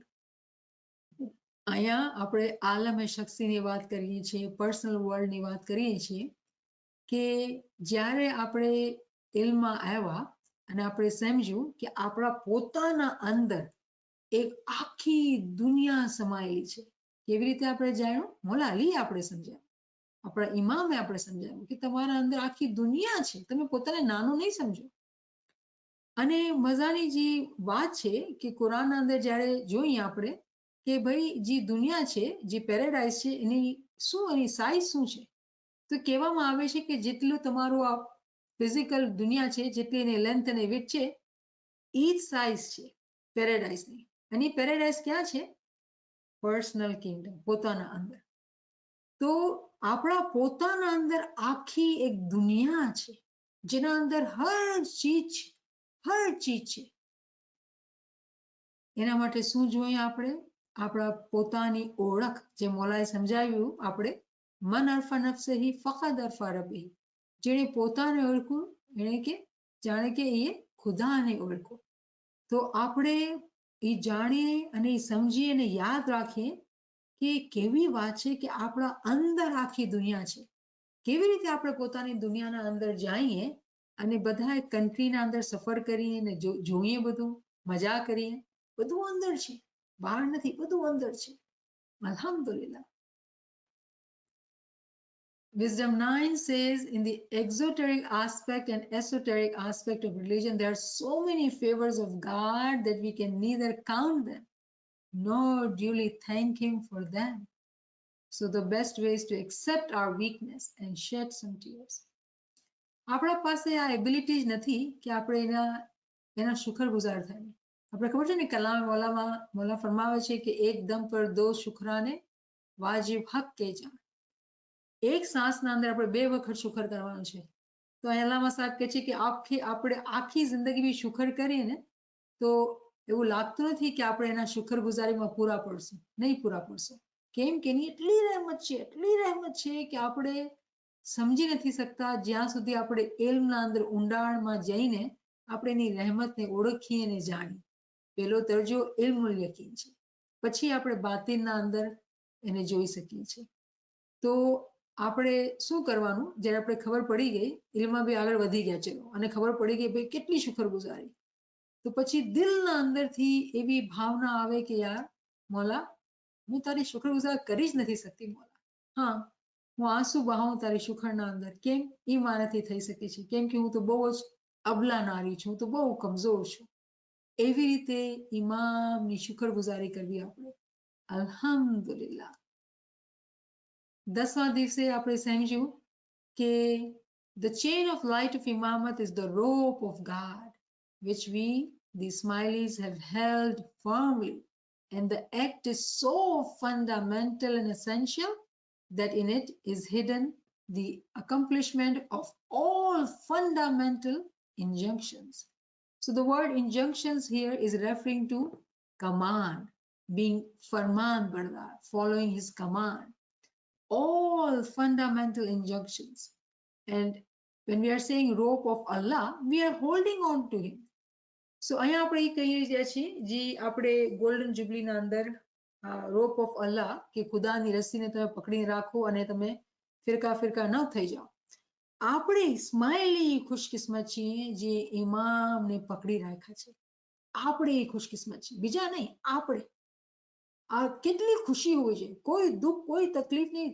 અહીંયા આપણે આલમે શખ્સીની વાત કરીએ છીએ, personal વર્લ્ડની વાત કરીએ છીએ કે જ્યારે આપણે ઇલ્મમાં આવ્યા અને આપણે સમજ્યું કે આપણા પોતાના અંદર એક આખી દુનિયા સમાયેલી છે. કેવી રીતે આપણે જાણ્યું? મોલા અલી આપણે સમજાવ્યું, આપણા ઇમામે આપણે સમજાવ્યું કે તમારા અંદર આખી દુનિયા છે, તમે પોતાને નાનું નહીં સમજો. અને મજાની જે વાત છે કે કુરાનના અંદર જ્યારે જોઈએ આપણે કે ભાઈ જે દુનિયા છે, જે પેરેડાઇઝ છે, એની સાઇઝ શું છે? તો કહેવામાં આવે છે કે જેટલું તમારું આ ફિઝિકલ દુનિયા છે, જેટલી એની લેન્થ અને વિડ્થ છે, એ જ સાઇઝ છે પેરેડાઇઝની. અને પેરેડાઇઝ ક્યાં છે? પર્સનલ કિંગડમ, પોતાના અંદર. તો આપણા પોતાના અંદર આખી એક દુનિયા છે, જેના અંદર હર ચીજ છે. એના માટે શું જોઈએ આપણે? આપણા પોતાની ઓળખ, જે મોલાએ સમજાવ્યું આપણે, મન અરફા નફસહી ફકદ અરફા રબ્બહી. જેણે પોતાને ઓળખ્યું એને કે જાણે કે એ ખુદાને ઓળખો. તો આપણે એ જાણીએ અને એ સમજીએ અને યાદ રાખીએ કે કેવી વાત છે કે આપણા અંદર આખી દુનિયા છે. કેવી રીતે આપણે પોતાની દુનિયાના અંદર જઈએ અને બધા કન્ટ્રીના અંદર સફર કરીએ અને જોઈએ, બધું મજા કરીએ, બધું અંદર છે, બહાર નથી, બધું અંદર છે. Alhamdulillah. Wisdom 9 says, in the exoteric aspect and esoteric aspect of religion, there are so many favors of God that we can neither count them nor duly thank Him for them. So the best way is to accept our weakness and shed some tears. આપણા પાસે આ ability નથી કે આપણે એના શુક્રગુજાર થાય. આપણે ખબર છે ને, કલામ મોલા ફરમાવે છે કે એક દમ પર દો શુક્રાને વાજિબ હક કે જાણ. એક સાંસના અંદર આપણે 2 વખત શુક્ર કરવાનું છે. તો અલ્લામા સાહેબ કહે છે કે આપણે આખી જિંદગી બી શુક્ર કરીએ ને તો એવું લાગતું નથી કે આપણે એના શુક્રગુજારીમાં પૂરા પડશું. નહીં પૂરા પડશું. કેમ કે એની એટલી રહેમત છે કે આપણે સમજી નથી શકતા જ્યાં સુધી આપણે ઇલ્મના અંદર ઊંડાણમાં જઈને આપણે એની રહેમતને ઓળખીએ અને જાણીએ. પહેલો દરજ્જો ઇલ્મુલ યકીન છે, પછી આપણે બાતિનના અંદર એને જોઈ શકીએ છીએ. તો આપણે શું કરવાનું? જ્યારે આપણે ખબર પડી ગઈ, ઇલ્મમાં બી આગળ વધી ગયા ચલો, અને ખબર પડી ગઈ ભાઈ કેટલી શુક્રગુજારી, તો પછી દિલના અંદરથી એવી ભાવના આવે કે યાર મોલા, હું તારી શુક્રગુજાર કરી જ નથી શકતી મોલા. હા, હું આંસુ બહાવું તારી શુક્રના અંદર. કેમ? એ મારાથી થઈ શકે છે. કેમ કે હું તો બહુ જ અબલા નારી છું, હું તો બહુ કમજોર છું. એવી રીતે ઇમામની શુક્રગુજારી કરવી આપણે. અલ્હમ્દુલિલ્લાહ. 10મા દિવસે આપણે સમજ્યું કે the chain of light of imamat is the rope of God, which we, the Ismailis, have held firmly. And the act is so fundamental and essential that in it is hidden the accomplishment of all fundamental injunctions. So So the word injunctions here is referring to command, being farman bardar, following his command. All fundamental injunctions. And when we are saying rope of Allah, we are holding on to him. So અહીંયા આપણે એ કહીએ રહ્યા છીએ જે આપણે golden જ્યુબલીના અંદર રોપ of અલ્લાહ કે ખુદાની રસ્સીને તમે પકડીને રાખો અને તમે ફિરકા ફિરકા ન થઈ જાઓ. આપણે સ્માઇલી ખુશકિસ્મત છીએ જે ઇમામને પકડી રાખ્યા છે. આપણે ખુશકિસ્મત છીએ, બીજા નહીં, આપણે. આ કેટલી ખુશી હોય છે, કોઈ દુઃખ કોઈ તકલીફની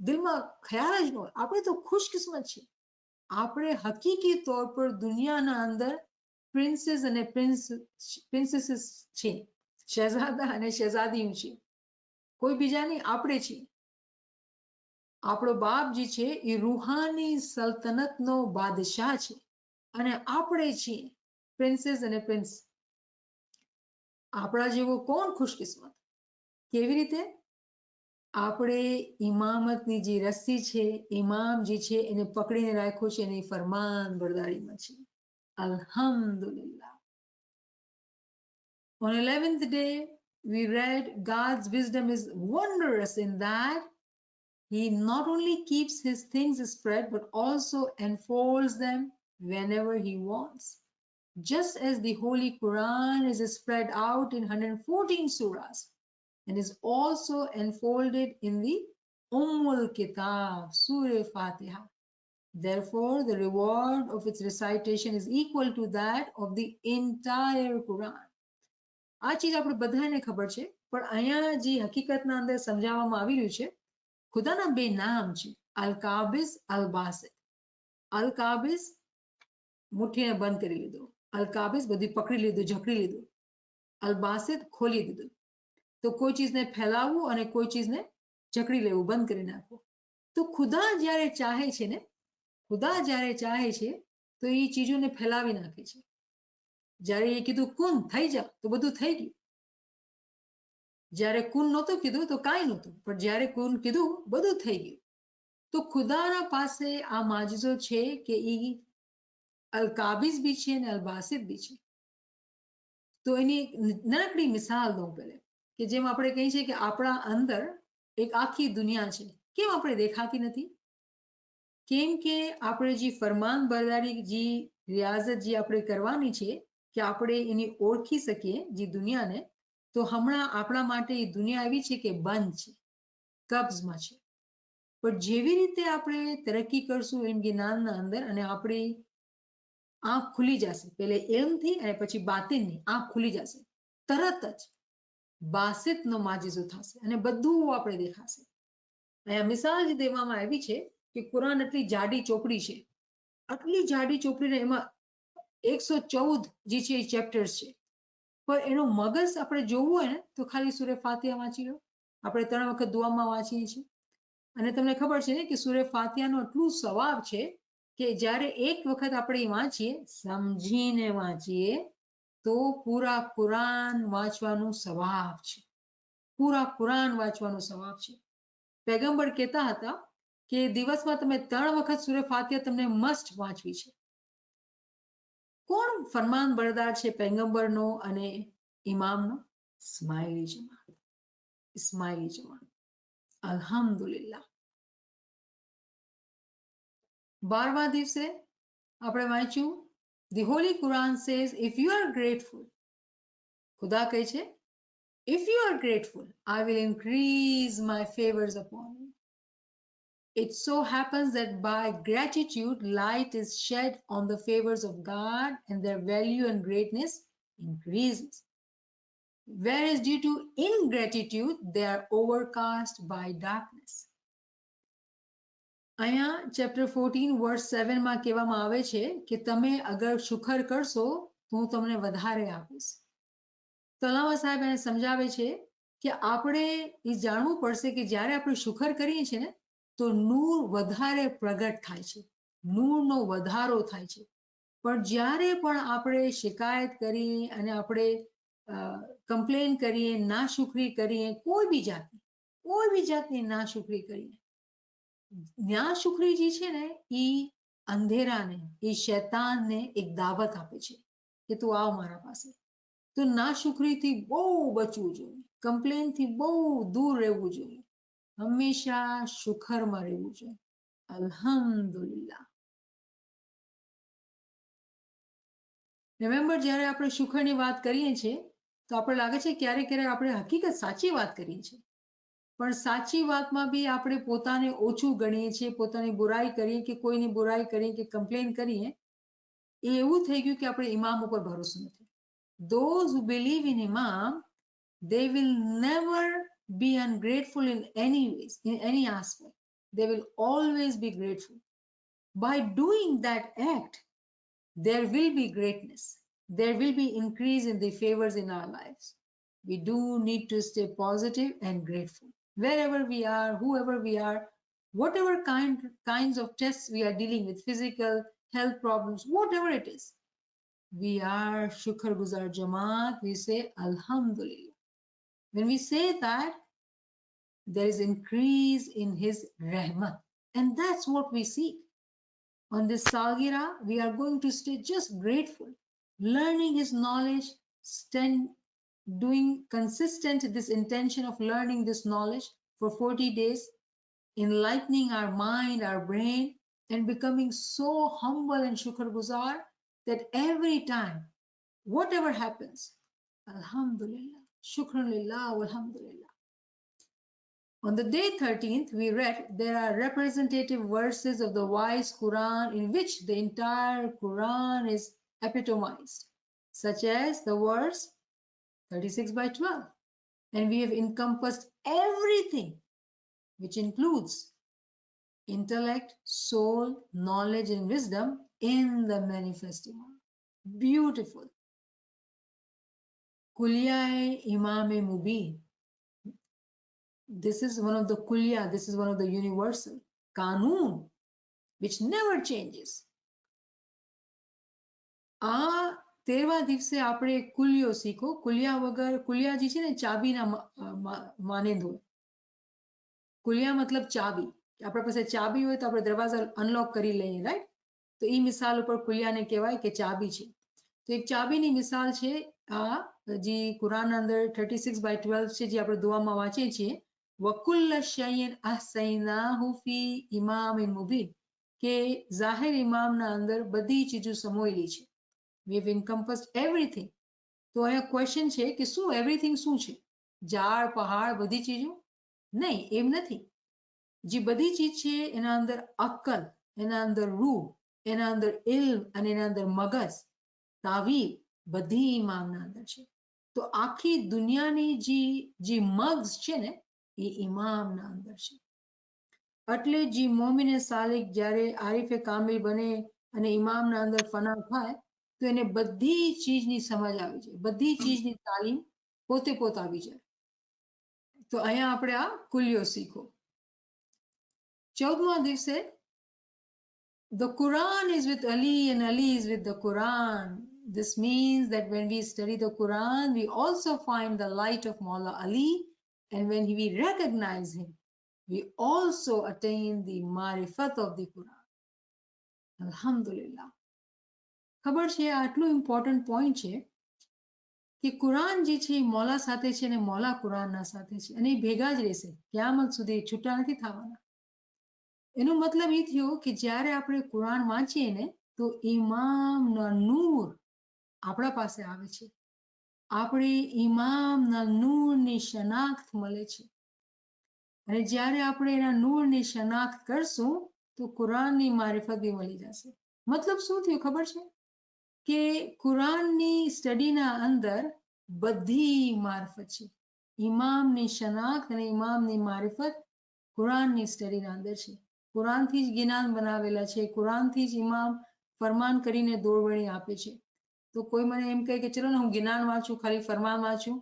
દિલમાં ખ્યાલ જ ન હોય. આપણે તો ખુશકિસ્મત છીએ. આપણે હકીકી તौर પર દુનિયાના અંદર પ્રિન્સેસ અને પ્રિન્સેસીસ છે, શહેજાદા અને શહેજાદીઓ છે. કોઈ બીજા નહીં, આપણે છીએ. આપણો બાપ જે છે એ રૂહાની સલ્તનતનો બાદશાહ છે અને આપણે છીએ પ્રિન્સેસ અને પ્રિન્સ. આપણા જેવો કોણ ખુશકિસ્મત? કેવી રીતે? આપણે ઇમામતની જે રસ્સી છે, ઇમામ જે છે એને પકડીને રાખ્યો છે એની ફરમાન બરદારીમાં છે. Alhamdulillah. On 11th day, we read God's wisdom is wondrous in that He not only keeps His things spread, but also unfolds them whenever He wants. Just as the Holy Quran is spread out in 114 surahs and is also unfolded in the Ummul Kitab, Surah Fatiha. Therefore, the reward of its recitation is equal to that of the entire Quran. આ ચીજ આપણે બધાને ખબર છે, પણ અહીંયા જે હકીકતના અંદર સમજાવવામાં આવી રહ્યું છે, ખુદાના બે નામ છે, અલ કાબિસ, અલ બાસિત. અલ કાબિસ મુઠ્ઠીને બંધ કરી લીધો, અલ કાબિસ બધી પકડી લીધું, જકડી લીધું, અલ બાસિત ખોલી દીધું. તો કોઈ ચીજને ફેલાવવું અને કોઈ ચીજને જકડી લેવું, બંધ કરી નાખવું. તો ખુદા જ્યારે ચાહે છે ને, ખુદા જ્યારે ચાહે છે તો એ ચીજોને ફેલાવી નાખે છે. જ્યારે એ કીધું કુન થઈ જા તો બધું થઈ ગયું. જ્યારે કુન નહોતું કીધું તો કાંઈ નહોતું, પણ જ્યારે કુન કીધું બધું થઈ ગયું. તો ખુદાના પાસે આ માજિઝો છે કે એ અલ કાબિઝ બી છે અને અલ બાસિત બી છે. તો એની નાનકડી મિસાલ દઉં પહેલે, કે જેમ આપણે કહીએ છીએ કે આપણા અંદર એક આખી દુનિયા છે. કેમ આપણે દેખાતી નથી? કેમ કે આપણે જે ફરમાન બરદારી, જે રિયાઝત જે આપણે કરવાની છે કે આપણે એની ઓળખી શકીએ જે દુનિયાને, તો હમણાં આપણા માટે એ દુનિયા એવી છે કે બંધ છે, કબ્ઝમાં છે. પણ જેવી રીતે આપણે તરક્કી કરશું એમ જ્ઞાનના અંદર અને આપણી આંખ ખુલી જશે, પહેલે એમથી અને પછી બાતિનની આંખ ખુલી જશે, તરત જ બાસિતનો માજિઝો થશે અને બધું આપણે દેખાશે. અહીંયા મિસાલ જે દેવામાં આવી છે કે કુરાન આટલી જાડી ચોપડી છે, આટલી જાડી ચોપડીને એમાં 114 જે છે એ ચેપ્ટર્સ છે, પણ એનો મગજ આપણે જોવું હોય ને તો ખાલી સૂરે ફાતિહા વાંચી લો. આપણે 3 વખત દુઆમાં વાંચીએ છીએ અને તમને ખબર છે ને કે સૂરે ફાતિહાનો એટલું સવાબ છે કે જ્યારે એક વખત આપણે વાંચીએ, સમજીને વાંચીએ, તો પૂરા કુરાન વાંચવાનું સવાબ છે. પૂરા કુરાન વાંચવાનું સવાબ છે. पैगंबर કહેતા હતા કે દિવસમાં તમે 3 વખત સૂરે ફાતિહા તમને મસ્ટ વાંચવી છે. કોણ ફરમાન બરદાર છે પૈગંબરનો અને ઇમામનો? ઇસ્માઇલી જમાત. ઇસ્માઇલી જમાત. અલ્હમ્દુલિલ્લાહ. 12મા દિવસે આપણે વાંચ્યું, The Holy Quran says, if you are grateful, ખુદા કહે છે, if you are grateful, I will increase my favors upon you. It so happens that by gratitude, light is shed on the favors of God and their value and greatness increases. Whereas due to ingratitude, they are overcast by darkness. અહીંયા chapter 14 વર્સ 7 માં કહેવામાં આવે છે કે તમે અગર શુકર કરશો તો હું તમને વધારે આપીશ. તો અલ્લામા સાહેબ એને સમજાવે છે કે આપણે એ જાણવું પડશે કે જ્યારે આપણે શુકર કરીએ છીએ ને તો નૂર વધારે પ્રગટ થાય છે, નૂરનો વધારો થાય છે. પણ જ્યારે પણ આપણે શિકાયત કરીએ અને આપણે કમ્પ્લેન કરીએ, નાશુકરી કરીએ, કોઈ બી જાતની નાશુકરી કરીએ, નાશુકરી જે છે ને એ અંધેરાને, એ શૈતાનને એક દાવત આપે છે કે તું આવ મારા પાસે. તો નાશુક્રીથી બહુ બચવું જોઈએ, કમ્પ્લેનથી બહુ દૂર રહેવું જોઈએ, હંમેશા શુખરમાં રહેવું જોઈએ. અલ્હમ્દુલિલ્લાહ. રિમેમ્બર, જ્યારે આપણે શુખરની વાત કરીએ છીએ તો આપણે લાગે છે ક્યારેક ક્યારેક આપણે હકીકત સાચી વાત કરીએ છીએ, પણ સાચી વાતમાં બી આપણે પોતાને ઓછું ગણીએ છીએ, પોતાની બુરાઈ કરીએ કે કોઈની બુરાઈ કરીએ કે કમ્પ્લેન કરીએ, એ એવું થઈ ગયું કે આપણે ઇમામ ઉપર ભરોસો નથી. Those who believe in Imam, they will never be ungrateful in any ways, in any aspect. They will always be grateful. By doing that act, there will be greatness. There will be increase in the favors in our lives. We do need to stay positive and grateful. Wherever we are, whoever we are, whatever kinds of tests we are dealing with, physical, health problems, whatever it is, we are Shukr Guzar Jamaat, we say Alhamdulillah. When we say that, there is increase in His Rahmah. And that's what we seek. On this Salgira, we are going to stay just grateful, learning His knowledge, doing consistent this intention of learning this knowledge for 40 days, enlightening our mind, our brain, and becoming so humble and shukr guzar that every time, whatever happens, Alhamdulillah, shukran lillah, alhamdulillah. On the day 13th, we read there are representative verses of the wise Quran in which the entire Quran is epitomized, such as the verse 36/12. And we have encompassed everything, which includes intellect, soul, knowledge, and wisdom in the manifest Imam. Beautiful. Kuliya-e Imam-e-Mubin. This is one of the Kuliya, this is one of the universal. Qanun, which never changes. આ 13વા દિવસે આપણે કુલિયો શીખો. કુલિયા વગર, કુલિયા જે છે ને ચાબીના માનેંદ હોય. કુલિયા મતલબ ચાબી. આપણા પાસે ચાબી હોય તો આપણે દરવાજા અનલોક કરી લઈએ, રાઈટ? તો એ મિસાલ ઉપર કુલિયાને કહેવાય કે ચાબી છે. તો એક ચાબીની મિસાલ છે આ જે કુરાનના અંદર 36/12 છે, જે આપણે દુઆમાં વાંચીએ છીએ. વકુલ્લ શૈઇન અહસૈનાહુ ફી ઇમામિન મુબીન, કે જાહેર ઇમામના અંદર બધી ચીજો સમોયેલી છે. We have encompassed everything. તો અહીંયા ક્વેશ્ચન છે કે શું એવરીથિંગ શું છે? ઝાડ, પહાડ, બધી ચીજો? નહીં, એમ નથી. જે બધી ચીજ છે એના અંદર અક્કલ, એના અંદર રૂહ, એના અંદર ઇલ્મ અને એના અંદર મગજ, તાવીર, બધી ઇમામના અંદર છે. તો આખી દુનિયાની જે મગજ છે ને એ ઇમામના અંદર છે. એટલે જે મોમિને સાલિક જ્યારે આરિફે કામિલ બને અને ઇમામના અંદર ફના થાય તો એને બધી ચીજની સમજ આવી જાય, બધી ચીજની તાલીમ પોતે આવી જાય. તો અહીંયા આપણે આ કુલિયો શીખો. 14મા દિવસે the Quran is with Ali and Ali is with the Quran. This means that when we study the Quran, we also find the light of Maula Ali, and when we recognize him, we also attain the marifat of the Quran. Alhamdulillah. ખબર છે આટલું important point છે કે કુરાન જે છે એ મૌલા સાથે છે અને મૌલા કુરાનના સાથે છે અને એ ભેગા જ રહેશે, ક્યામત સુધી છૂટા નથી થવાના. એનો મતલબ એ થયો કે જ્યારે આપણે કુરાન વાંચીએ ને તો ઇમામના નૂર આપણા પાસે આવે છે, આપણે ઇમામના નૂરની શનાખ્ત મળે છે. અને જ્યારે આપણે એના નૂરની શનાખ્ત કરશું તો કુરાનની મારિફત બી મળી જશે. મતલબ શું થયું ખબર છે કે કુરાનની સ્ટડીના અંદર બધી મારફત છે. ઇમામની શનાખ્ત અને ઇમામની મારિફત કુરાનની સ્ટડીના અંદર છે. કુરાનથી જ જ્ઞાન બનાવેલા છે, કુરાનથી જ ઇમામ ફરમાન કરીને દોરવણી આપે છે. તો કોઈ મને એમ કહે કે ચલો ને હું જ્ઞાન વાંચું, ખાલી ફરમાન વાંચું.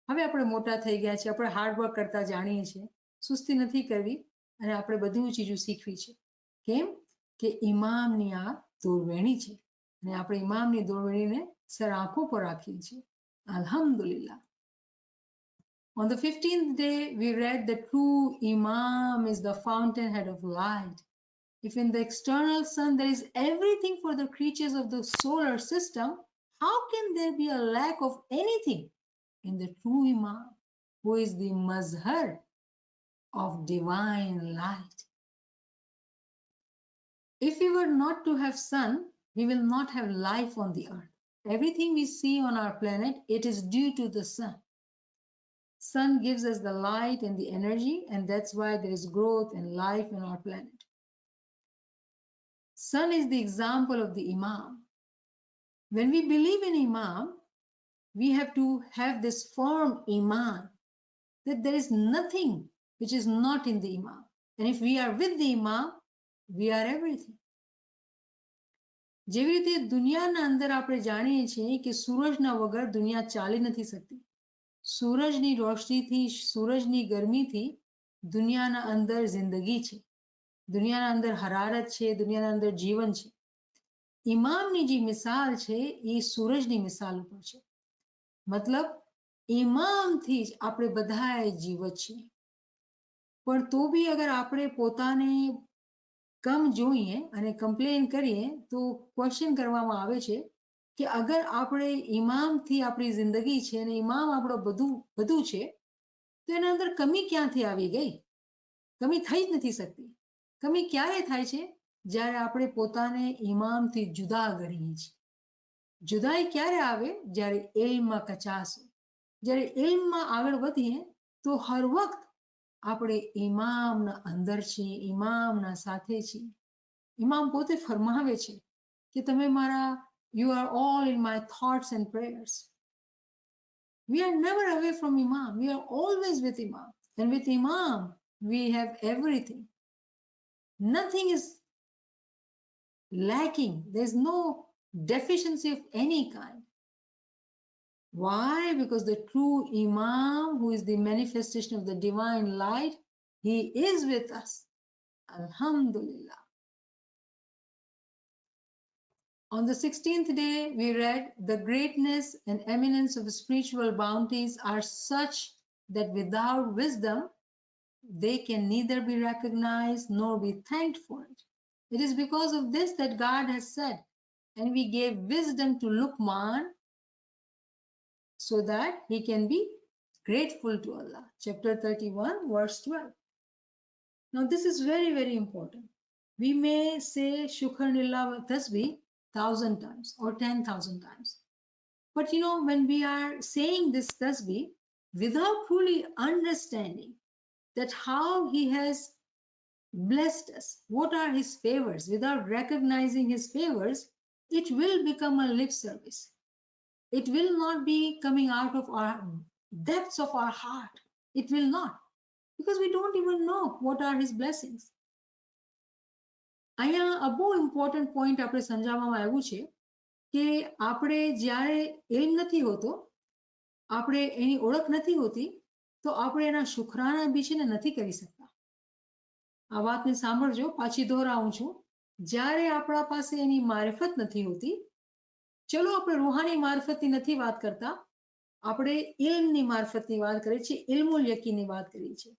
હવે આપણે મોટા થઈ ગયા છે, આપણે હાર્ડવર્ક કરતા જાણીએ છીએ, સુસ્તી નથી કરવી અને આપણે બધી ચીજો શીખવી છે. કેમ કે ઇમામની આ દોરવણી છે અને આપણે ઇમામની દોરવણીને સર આંખો પર રાખીએ છીએ. અલ્હમ્દુલિલ્લાહ. On the 15th day, we read the true Imam is the fountainhead of light. If in the external sun there is everything for the creatures of the solar system, how can there be a lack of anything in the true Imam, who is the mazhar of divine light? If we were not to have sun, we will not have life on the earth. Everything we see on our planet, it is due to the sun. Sun gives us the light and the energy, and that's why there is growth and life on our planet. Sun is the example of the Imam. When we believe in Imam, we have to have this firm Iman that there is nothing which is not in the Imam. And if we are with the Imam, we are everything. જેવી રીતે દુનિયાના અંદર આપણે જાણીએ છીએ કે સૂરજના વગર દુનિયા ચાલી નથી શકતી. સૂરજની રોશનીથી, સૂરજની ગરમીથી દુનિયાના અંદર જિંદગી છે. દુનિયાના અંદર હરારત છે, દુનિયાના અંદર જીવન છે. ઇમામની જે મિસાલ છે એ સૂરજની મિસાલ ઉપર છે. મતલબ ઇમામથી જ આપણે બધાએ જીવત છીએ. પણ તો બી અગર આપણે પોતાને કમ જોઈએ અને કમ્પ્લેન કરીએ તો ક્વેશ્ચન કરવામાં આવે છે કે અગર આપણે ઇમામથી આપણી જિંદગી છે અને ઇમામ આપણો બધું છે તો એના અંદર કમી ક્યાંથી આવી ગઈ? કમી થઈ જ નથી શકતી. કમી ક્યારે થાય છે? જ્યારે આપણે પોતાને ઇમામથી જુદા ગણીએ છીએ. જુદાઈ ક્યારે આવે? જ્યારે ઇલ્મમાં કચાશ હોય. જ્યારે ઇલ્મમાં આગળ વધીએ તો હર વખત આપણે ઇમામના અંદર છીએ, ઇમામના સાથે છીએ. ઇમામ પોતે ફરમાવે છે કે તમે મારા, you are all in my thoughts and prayers. We are never away from Imam. We are always with Imam. And with Imam, we have everything. Nothing is lacking. There's no deficiency of any kind. Why? Because the true Imam, who is the manifestation of the divine light, he is with us. Alhamdulillah. On the 16th day, we read, the greatness and eminence of spiritual bounties are such that without wisdom, they can neither be recognized nor be thanked for it. It is because of this that God has said, and we gave wisdom to Luqman so that he can be grateful to Allah. Chapter 31, verse 12. Now, this is very, very important. We may say Shukranillah Tasbih 1,000 times or 10,000 times. But you know, when we are saying this Tasbih without truly understanding that how he has blessed us, what are his favors, without recognizing his favors, it will become a lip service. It will not be coming out of our depths of our heart. It will not, because we don't even know what are his blessings. અહીંયા a બહુ important point આપણે સમજાવવામાં આવ્યું છે કે આપણે જ્યારે એમ નથી હોતો, આપણે એની ઓળખ નથી હોતી, તો આપણે એના શુક્રાના બી છે ને નથી કરી શકતા. આ વાતને સાંભળજો, પાછી દોહરાવું છું. જ્યારે આપણા પાસે એની મારફત નથી હોતી, ચલો આપણે રૂહાની મારફતની નથી વાત કરતા, આપણે ઇલ્મની મારફતની વાત કરીએ છીએ, ઇલ્મુલ યકીનની વાત કરીએ છીએ.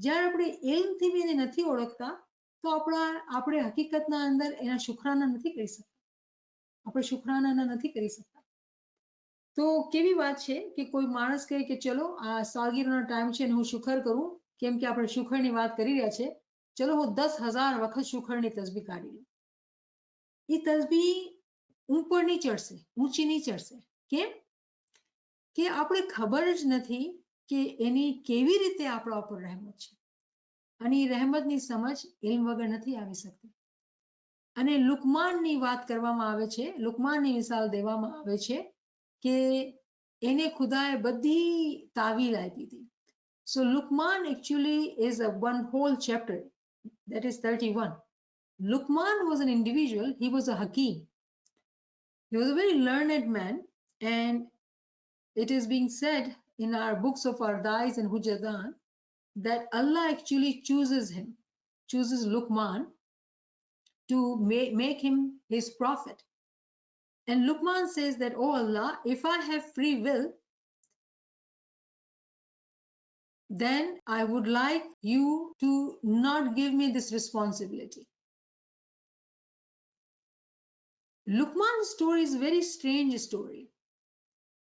જ્યારે આપણે ઇલ્મથી બી એને નથી ઓળખતા તો આપણે હકીકતના અંદર એના શુક્રાના નથી કરી શકતા. આપણે શુક્રાના નથી કરી શકતા. તો કેવી વાત છે કે કોઈ માણસ કહે કે ચલો આ સાલગીરનો ટાઈમ છે અને હું શુકર કરું, કેમ કે આપણે શુકરની વાત કરી રહ્યા છે, ચલો હું 10,000 વખત શુકરની તસબીહ કાઢી લઉં. એ તસબીહ ઉપર નહીં ચડશે, ઊંચી નહીં ચડશે. કેમ? કે આપણે ખબર જ નથી કે એની કેવી રીતે આપણા ઉપર રહેમત છે. અને એ રહેમતની સમજ ઇલ્મ વગર નથી આવી શકતી. અને લુકમાનની વાત કરવામાં આવે છે, લુકમાનની મિસાલ દેવામાં આવે છે કે એને ખુદાએ બધી તાવીલ આપી હતી. So Luqman actually is a one whole chapter, that is 31. Luqman was an individual, he was a hakim. He was a very learned man, and it is being said in our books of Ardais and Hujjadan that Allah actually chooses Luqman to make him his prophet. And Luqman says that, oh Allah, if I have free will, then I would like you to not give me this responsibility. Luqman's story is a very strange story.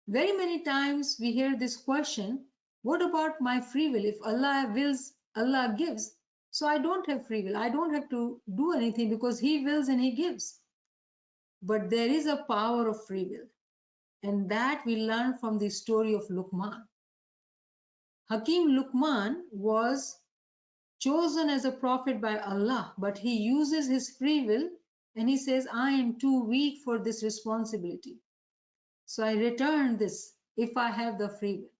Very many times we hear this question, what about my free will? If Allah wills, Allah gives. So I don't have free will. I don't have to do anything because He wills and He gives. But there is a power of free will. And that we learn from the story of Luqman. Hakim Luqman was chosen as a prophet by Allah, but he uses his free will and he says, I am too weak for this responsibility. So I return this if I have the free will.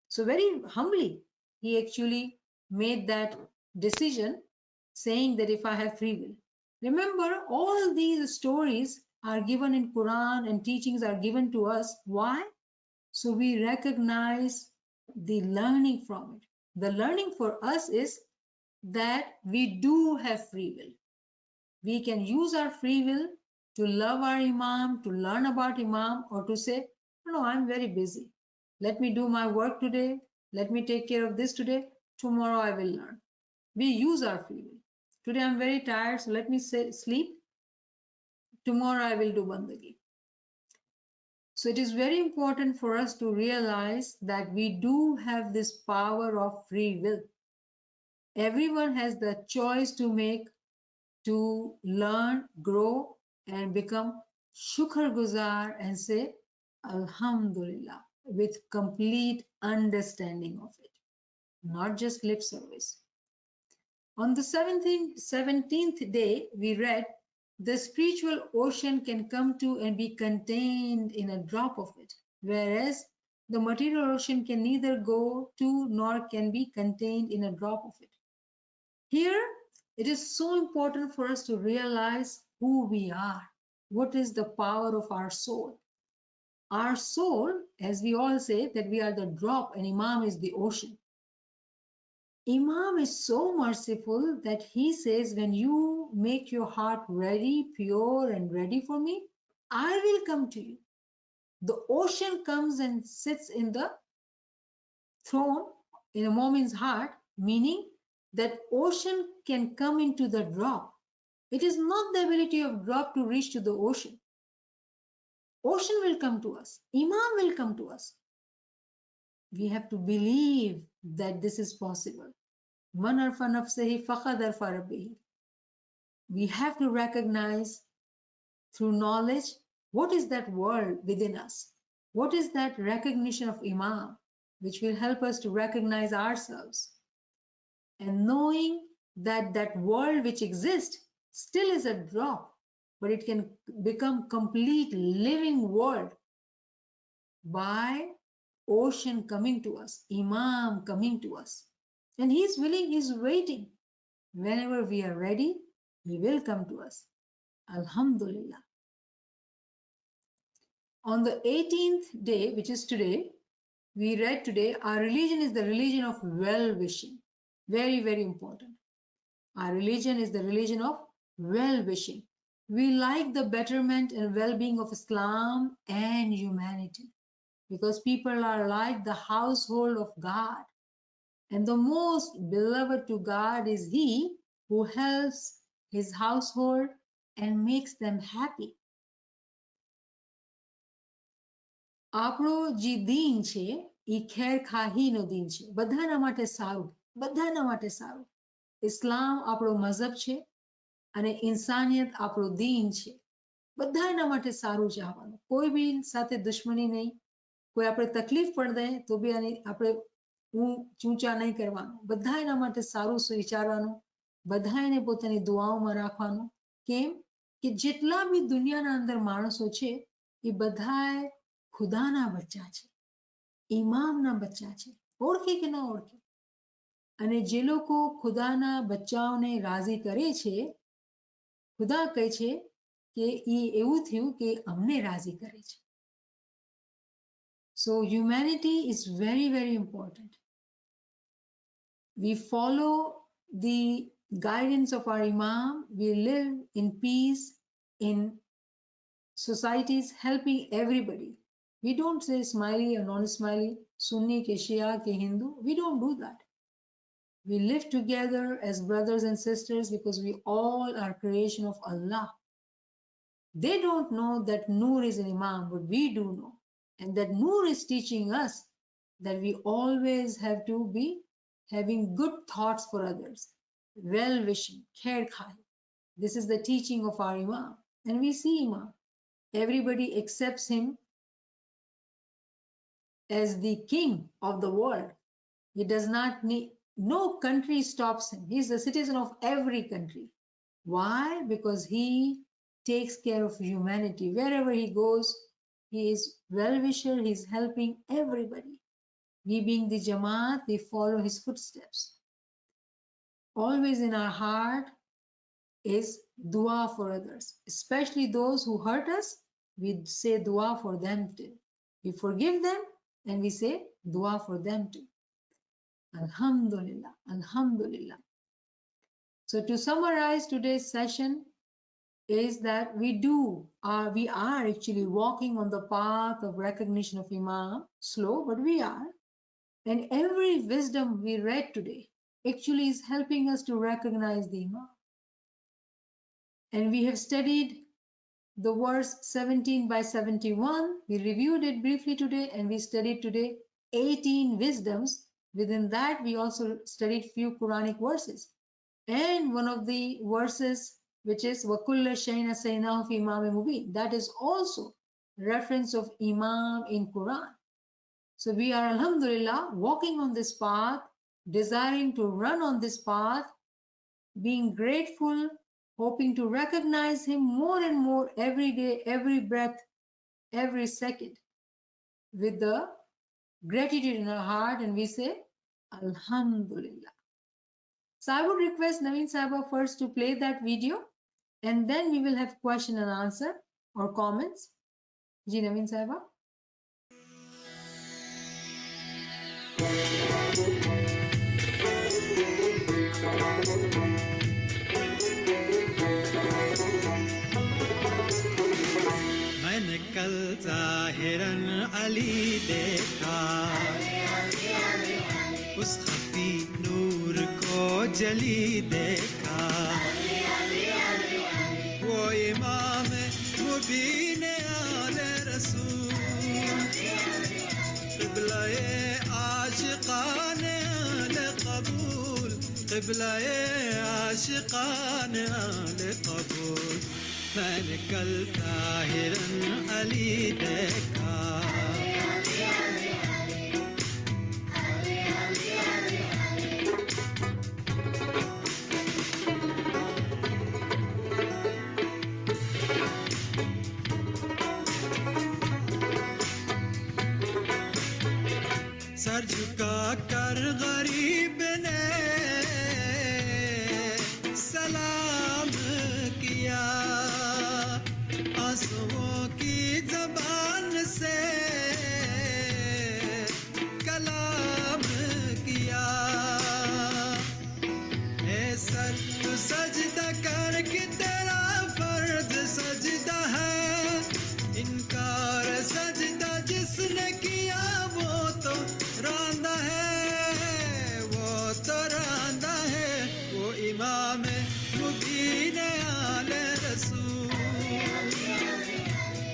So very humbly, he actually made that decision saying that if I have free will. Remember, all these stories are given in Quran and teachings are given to us. Why? So we recognize the learning from it. The learning for us is that we do have free will. We can use our free will to love our Imam, to learn about Imam, or to say, no, I'm very busy. Let me do my work today. Let me take care of this today. Tomorrow I will learn. We use our free will. Today I'm very tired, so let me sleep. Tomorrow I will do bandagi. So it is very important for us to realize that we do have this power of free will. Everyone has the choice to make, to learn, grow, and become shukr guzar and say Alhamdulillah with complete understanding of it, not just lip service. On the 17th day, we read, the spiritual ocean can come to and be contained in a drop of it, whereas the material ocean can neither go to nor can be contained in a drop of it. Here, it is so important for us to realize who we are. What is the power of our soul? Our soul, as we all say, that we are the drop and Imam is the ocean. Imam is so merciful that he says, when you make your heart ready, pure and ready for me, I will come to you. The ocean comes and sits in the throne in a moment's heart, meaning that ocean can come into the drop. It is not the ability of drop to reach to the ocean. Ocean will come to us. Imam will come to us. We have to believe that this is possible. Man arfa nafsahi faqad arfa rabbihi. We have to recognize through knowledge what is that world within us. What is that recognition of Imam, which will help us to recognize ourselves. And knowing that that world which exists still is a drop, but it can become complete living world by ocean coming to us, Imam coming to us. And he's willing, he's waiting. Whenever we are ready, he will come to us. Alhamdulillah. On the 18th day, which is today, we read today, our religion is the religion of well-wishing. Very, very important. Our religion is the religion of well-wishing. We like the betterment and well-being of Islam and humanity because people are like the household of God. And the most beloved to God is He who helps His household and makes them happy. આપણો જે દીન છે એ ખેર ખાહીનો દીન છે. બધાના માટે સારું, બધાના માટે સારું. ઇસ્લામ આપણો મઝહબ છે અને ઇન્સાનિયત આપણો દીન છે. બધાના માટે સારું ચાહવાનું. કોઈ બી સાથે દુશ્મની નહીં. કોઈ આપણે તકલીફ પડે તો બી આપણે ચૂંચા નહીં કરવાનું. બધા એના માટે સારું વિચારવાનું. બધાને પોતાની દુઆઓમાં રાખવાનું. કેમ કે જેટલા બી દુનિયાના અંદર માણસો છે એ બધાએ ખુદાના બચ્ચા છે, ઇમામના બચ્ચા છે. ઓળખે કે ના ઓળખે? અને જે લોકો ખુદાના બચ્ચાઓને રાજી કરે છે, ખુદા કહે છે કે એ એવું થયું કે અમને રાજી કરે છે. So humanity is very, very important. We follow the guidance of our Imam. We live in peace, in societies, helping everybody. We don't say smiley or non-smiley, Sunni ke Shia ke Hindu. We don't do that. We live together as brothers and sisters because we all are creation of Allah. They don't know that Noor is an Imam, but we do know. And that Noor is teaching us that we always have to be having good thoughts for others, well-wishing, khair khai. This is the teaching of our Imam. And we see Imam. Everybody accepts him as the king of the world. He does not need, no country stops him. He's a citizen of every country. Why? Because he takes care of humanity. Wherever he goes, he is well-wisher, he's helping everybody. We being the Jamaat, we follow his footsteps. Always in our heart is dua for others, especially those who hurt us. We say dua for them too. We forgive them and we say dua for them too. Alhamdulillah, Alhamdulillah. So to summarize today's session is that we are actually walking on the path of recognition of Imam, slow, but we are. And every wisdom we read today actually is helping us to recognize the Imam. And we have studied the verse 17 by 71. We reviewed it briefly today, and we studied today 18 wisdoms. Within that, we also studied few Quranic verses. And one of the verses, which is وَكُلَّ شَيْءٍ أَحْصَيْنَاهُ فِي إِمَامٍ مُبِينٍ, that is also reference of Imam in Quran. So we are, alhamdulillah, walking on this path, desiring to run on this path, being grateful, hoping to recognize him more and more every day, every breath, every second, with the gratitude in our heart, and we say, Alhamdulillah. So I would request Naveen Sahaba first to play that video, and then we will have question and answer or comments. Ji Naveen Sahaba. मैंने कल ज़ाहिरन अली देखा, उस खफी नूर को जली देखा, वो इमाम मुबीन आले रसूल, क़िबला-ए आशिक़ाने आले क़बूल, क़िबला-ए आशिक़ाने आले क़बूल, मैंने कल ज़ाहिरन अली देखा। सर झुका कर गरीब ने सलाम किया, आंसुओं की ज़बान से कलाम किया। ए सर तू सजदा कर कि तेरा फर्ज सजदा है, इनकार सजदा जिसने किया वो तो रांदा है, वो तो रांदा है, वो इमाम मुबीन आले रसूल,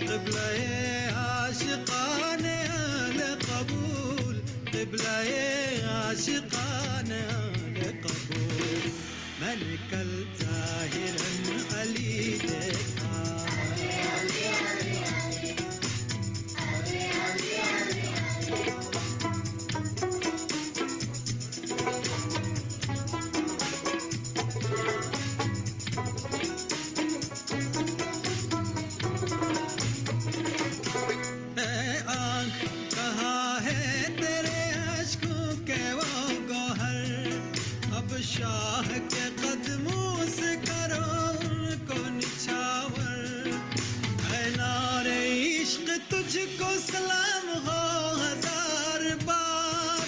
क़िबला-ए आशिक़ाने आले क़बूल, क़िबला-ए आशिक़ाने आले क़बूल, मैंने कल ज़ाहिरन अली देखा। शाह के कदमों से करो उनको निछावर, ऐ नारे इश्क तुझको सलाम हो हजार बार,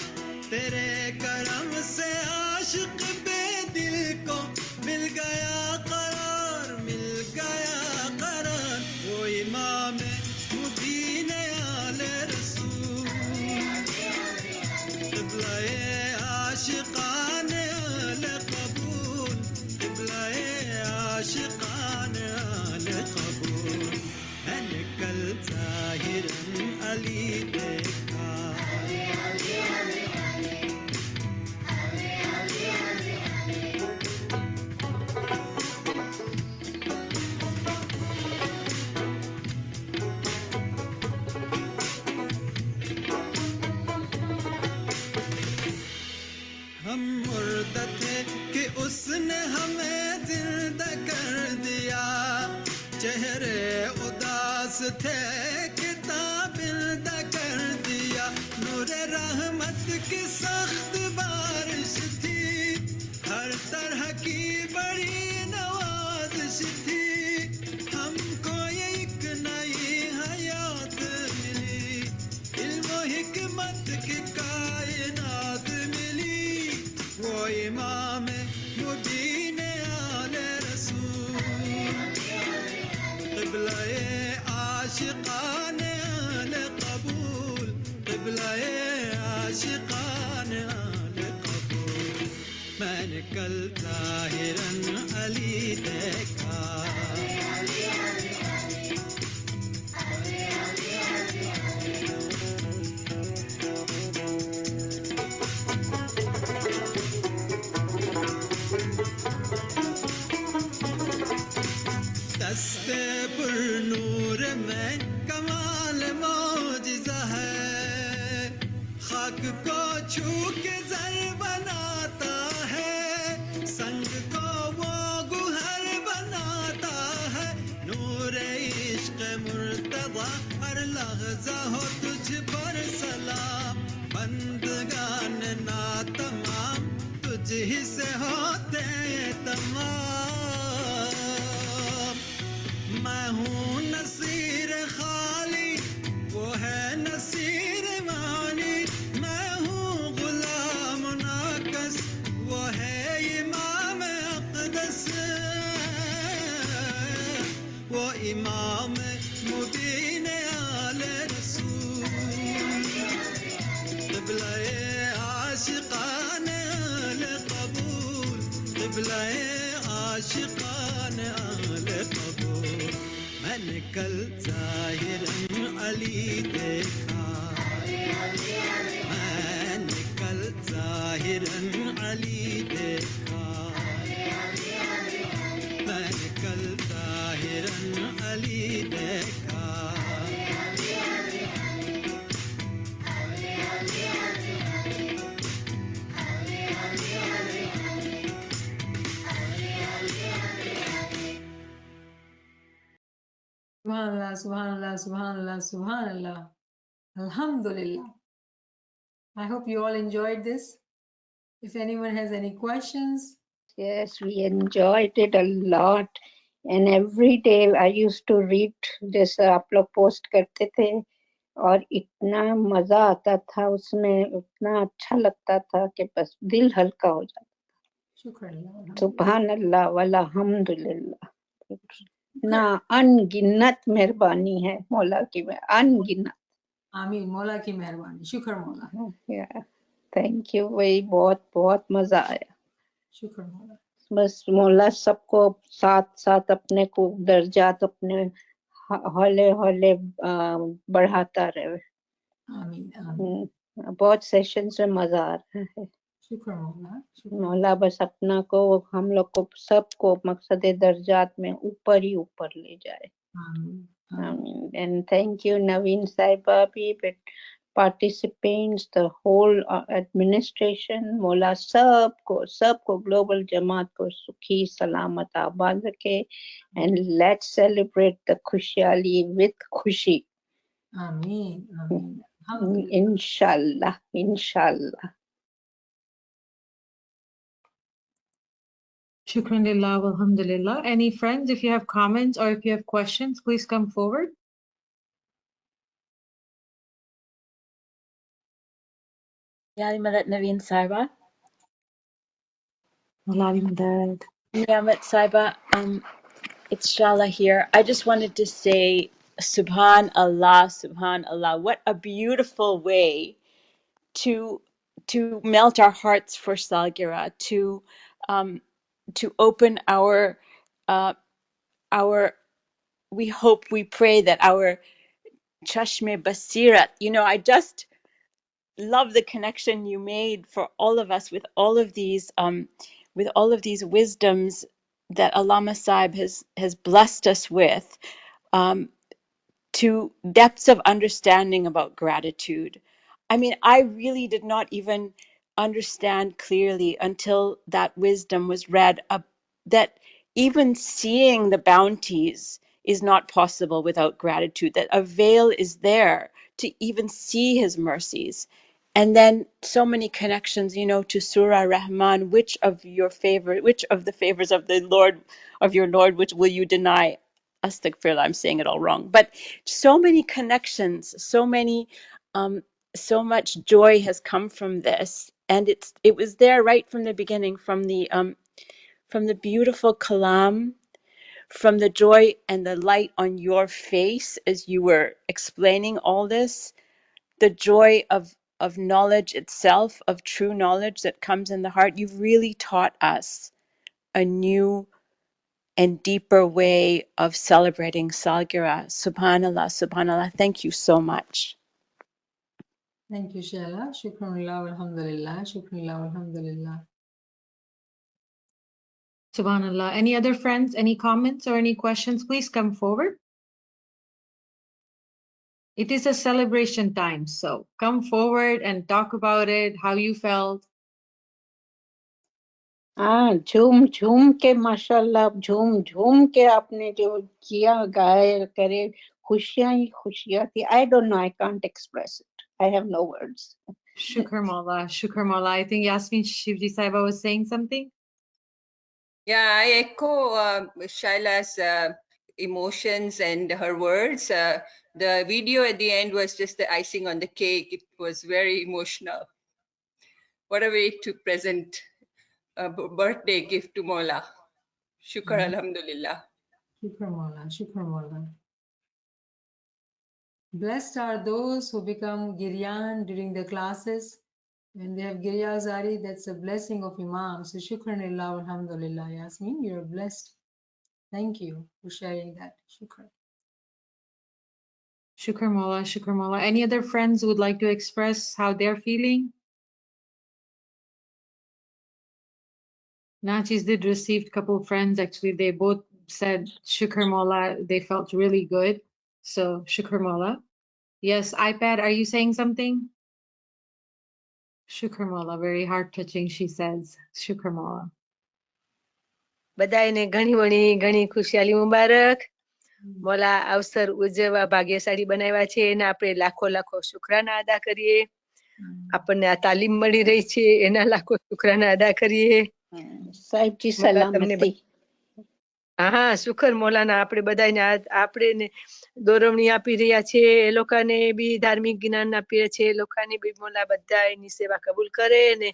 तेरे करम से आशिक बेदिल को मिल गया करार, मिल गया करार, वो इमाम मुबीन आले रसूल, क़िबला-ए आशिक़ाने आशिक़ान आले क़बूल, अली देखा हम मुर्दा थे कि उसने हमें जिंदा कर दिया चेहरे उदास थे किताबिंदा कर दिया नूरे रहमत की सख्त बारिश थी हर तरह की बड़ी नवाजिश थी हमको एक नई हयात मिली इल्म हिकमत की कायनात मिली वो इमाम मुबीन आले रसूल क़िबला-ए आशिक़ाने आले क़बूल क़िबला-ए आशिक़ाने आले क़बूल मैंने कल ज़ाहिरन अली देखा दस्ते पुर नूर में कमाल मौजिज़ा है खाक को छू के जर बनाता है संग को वो गुहर बनाता है नूर इश्क मुर्तज़ा हर लहज़ा हो तुझ पर सलाम बंदगान ना तमाम तुझ ही से होते तमाम मैं हूँ नसीर खाली वो है नसीर मानी मैं हूँ गुलाम नाकस वो है इमाम अक़दस वो इमाम मुबीन आले रसूल क़िबला-ए आशिक़ाने आले क़बूल क़िबला-ए आशिक़ाने आले क़बूल मैंने कल ज़ाहिरन अली देखा मैंने कल ज़ाहिरन अली देखा मैंने कल ज़ाहिरन अली देखा Subhanallah, Subhanallah, Subhanallah, Subhanallah. Alhamdulillah. I hope you all enjoyed this. If anyone has any questions, Yes, we enjoyed it a lot. And every day I used to read जैसे आप लोग पोस्ट करते थे और इतना मजा आता था उसमें इतना अच्छा लगता था कि बस दिल हल्का हो जाता shukran. Alhamdulillah. सुभान अल्लाह वल्हम्दुलिल्लाह ना अनगिनत मेहरबानी है मौला की अनगिनत Ameen. Mola ki mehrabani. Shukr Mola. Yeah, thank you वही बहुत बहुत मजा आया Shukr Mola. बस मौला सबको साथ साथ अपने को दर्जात अपने हौले हौले बढ़ाता रहे Ameen. Ameen. बहुत सेशंस में मजा आ रहा है Shukr Mola. Shukr. मौला बस अपना को हम लोग को सबको मकसद दर्जात में ऊपर ही ऊपर ले जाए Ameen. and thank you Naveen Saiba bhi participants the whole administration मौला सबको global जमात को सुखी सलामत आबाद रखे and let's celebrate the खुशहाली with खुशी Ameen. Ameen. Alhamdulillah. inshallah Shukran lillah, alhamdulillah. Any friends, if you have comments or if you have questions, please come forward. Ya Madat Naveen Saiba. Malali Madad. Niyamat Saiba, it's Shala here. I just wanted to say, Subhanallah, what a beautiful way to melt our hearts for Salgira, to open our we hope, we pray that our Chashme Basirat. You know, I just love the connection you made for all of us with all of these wisdoms that Allama Sahib has blessed us with, um, to depths of understanding about gratitude. I mean, I really did not even understand clearly until that wisdom was read, that even seeing the bounties is not possible without gratitude, that a veil is there to even see his mercies. And then so many connections, you know, to Surah Rahman, which of the favors of the Lord, of your Lord, which will you deny? Astaghfirullah, I'm saying it all wrong. But so many connections, um, so much joy has come from this. And it was there right from the beginning, from the beautiful kalam, from the joy and the light on your face as you were explaining all this, the joy of knowledge itself, of true knowledge that comes in the heart. You've really taught us a new and deeper way of celebrating Salgira. Subhanallah, subhanallah. Thank you so much. Thank you, Shaila. Shukranullah, alhamdulillah. Shukranullah, alhamdulillah. Subhanallah. Any other friends, any comments or any questions, please come forward. It is a celebration time, so come forward and talk about it, how you felt. हाँ, झूम झूम के माशाल्लाह, झूम झूम के आपने जो किया, गाए करे, खुशियां ही खुशियां थी. I don't know, I can't express it. I have no words. Shukr Mawla, Shukr Mawla. I think Yasmin Shivji Saiba was saying something. Yeah, I echo Shaila's emotions and her words. The video at the end was just the icing on the cake. It was very emotional. What a way to present a birthday gift to Mola. Shukr, alhamdulillah. Shukran Mawla, Shukran Mawla. Blessed are those who become Giryan during the classes. When they have Girya Zari, that's a blessing of Imam. So Shukranillah, alhamdulillah. Yasmin, you're blessed. Thank you for sharing that. Shukran. Shukr Mawla, Shukr Mawla. Any other friends who would like to express how they're feeling? Nachis did receive a couple of friends. Actually, they both said Shukr Mawla. They felt really good. So Shukr Mawla. Yes, iPad, are you saying something? Shukr Mawla, very heart touching, she says. Shukr Mawla. બધાને ઘણી ખુશિયાલી મુબારક. મોલા અવસર ઉજવવા ભાગ્યશાળી બનાવ્યા છે એના આપણે લાખો લાખો શુક્રાના અદા કરીએ. આપણને આ તાલીમ મળી રહી છે એના લાખો શુક્રાના અદા કરીએ. સાહેબજી મોલા તમને સલામતી. હા, શુકર મોલાના આપણે બધાને આપણે દોરવણી આપી રહ્યા છે. એ લોકોને બી ધાર્મિક જ્ઞાન આપી રહ્યા છે. એ લોકોને બી મોલા બધા એની સેવા કબૂલ કરે ને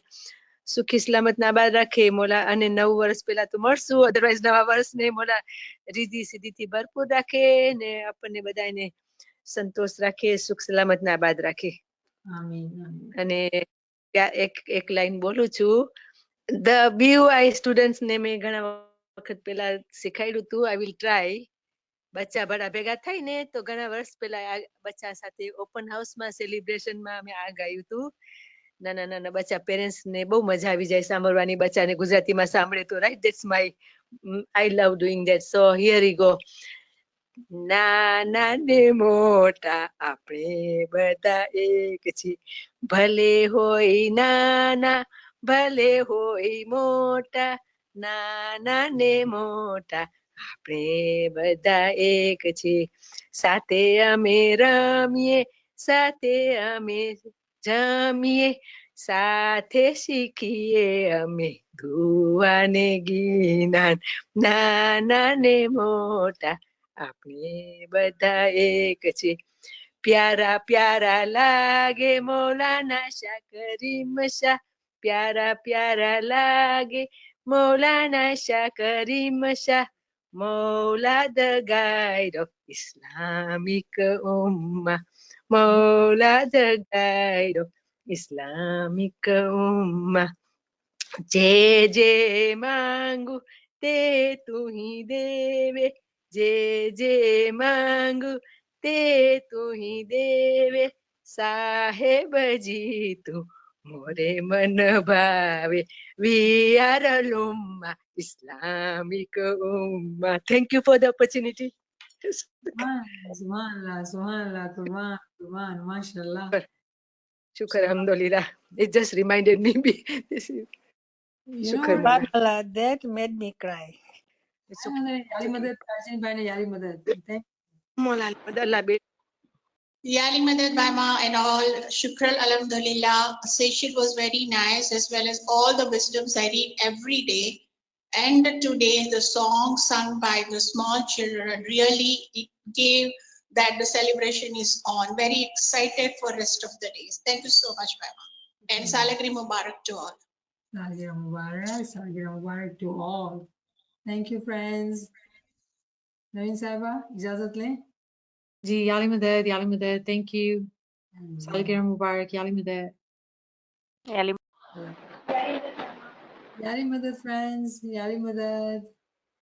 સુખી સલામત ના બાદ રાખે મોલા. અને 9 વર્ષ પહેલા તો મળશું, અધરવાઇઝ નવા વર્ષને મોલા રીધી સીધીથી ભરપૂર રાખે ને આપણને બધાને સંતોષ રાખે, સુખ સલામત ના બાદ રાખે. Ameen. Ameen. અને એક લાઈન બોલું છું. The BUI students ને મેં ઘણા વખત પહેલા શીખાડ્યું હતું. I will try. બચ્ચા બડા ભેગા થાય ને તો ઘણા વર્ષ પહેલા આ બચ્ચા સાથે ઓપન હાઉસમાં સેલિબ્રેશનમાં અમે આ ગાયું હતું. નાના નાના બચ્ચા પેરેન્ટ્સ ને બહુ મજા આવી જાય સાંભળવાની. બચ્ચાને ગુજરાતીમાં સાંભળે તો right. That's my I love doing that. So here we go. નાના ને મોટા આપણે બધા એક છીએ, ભલે હોય નાના ભલે હોય મોટા, નાના ને મોટા આપણે બધા એક છીએ. સાથે અમે રમીએ, સાથે અમે જમીએ, સાથે શીખીએ અમે દુઆ ને જ્ઞાન. નાના ને મોટા આપણે બધા એક છે. પ્યારા પ્યારા લાગે મૌલાના શાહ કરીમ શાહ, પ્યારા પ્યારા લાગે Maulana Shah Karim Shah, મૌલા the guide of Islamic Ummah, મૌલા the guide of Islamic Ummah. જે જે માંગુ તે તું ही देवे, જે જે માંગુ તે તું ही देवे साहेबजी तू मोरे मन भावे we are al ummah Islamic ummah. Thank you for the opportunity. Subhanallah, subhanallah, Quran, Quran, mashallah. Shukr, alhamdulillah. It just reminded me. This is You Shukr, know, Mala. Subhanallah, that made me cry. It's okay. Yali Madad, Kashim Bhai ne Yali Madad. Thank Mola, Allah be. Yali Madad Baima and all, Shukran Alhamdulillah. Session was very nice, as well as all the wisdoms I read every day. And today, the song sung by the small children really it gave that the celebration is on. Very excited for rest of the days. Thank you so much, Baima. And Salagri Mubarak to all. Salgira Mubarak to all. Thank you, friends. Naveen Saiba, ijazat lein. Ji, Yali Madad, thank you. Salgira Mubarak, Yali Madad. Yali Madad, friends. Yali Madad.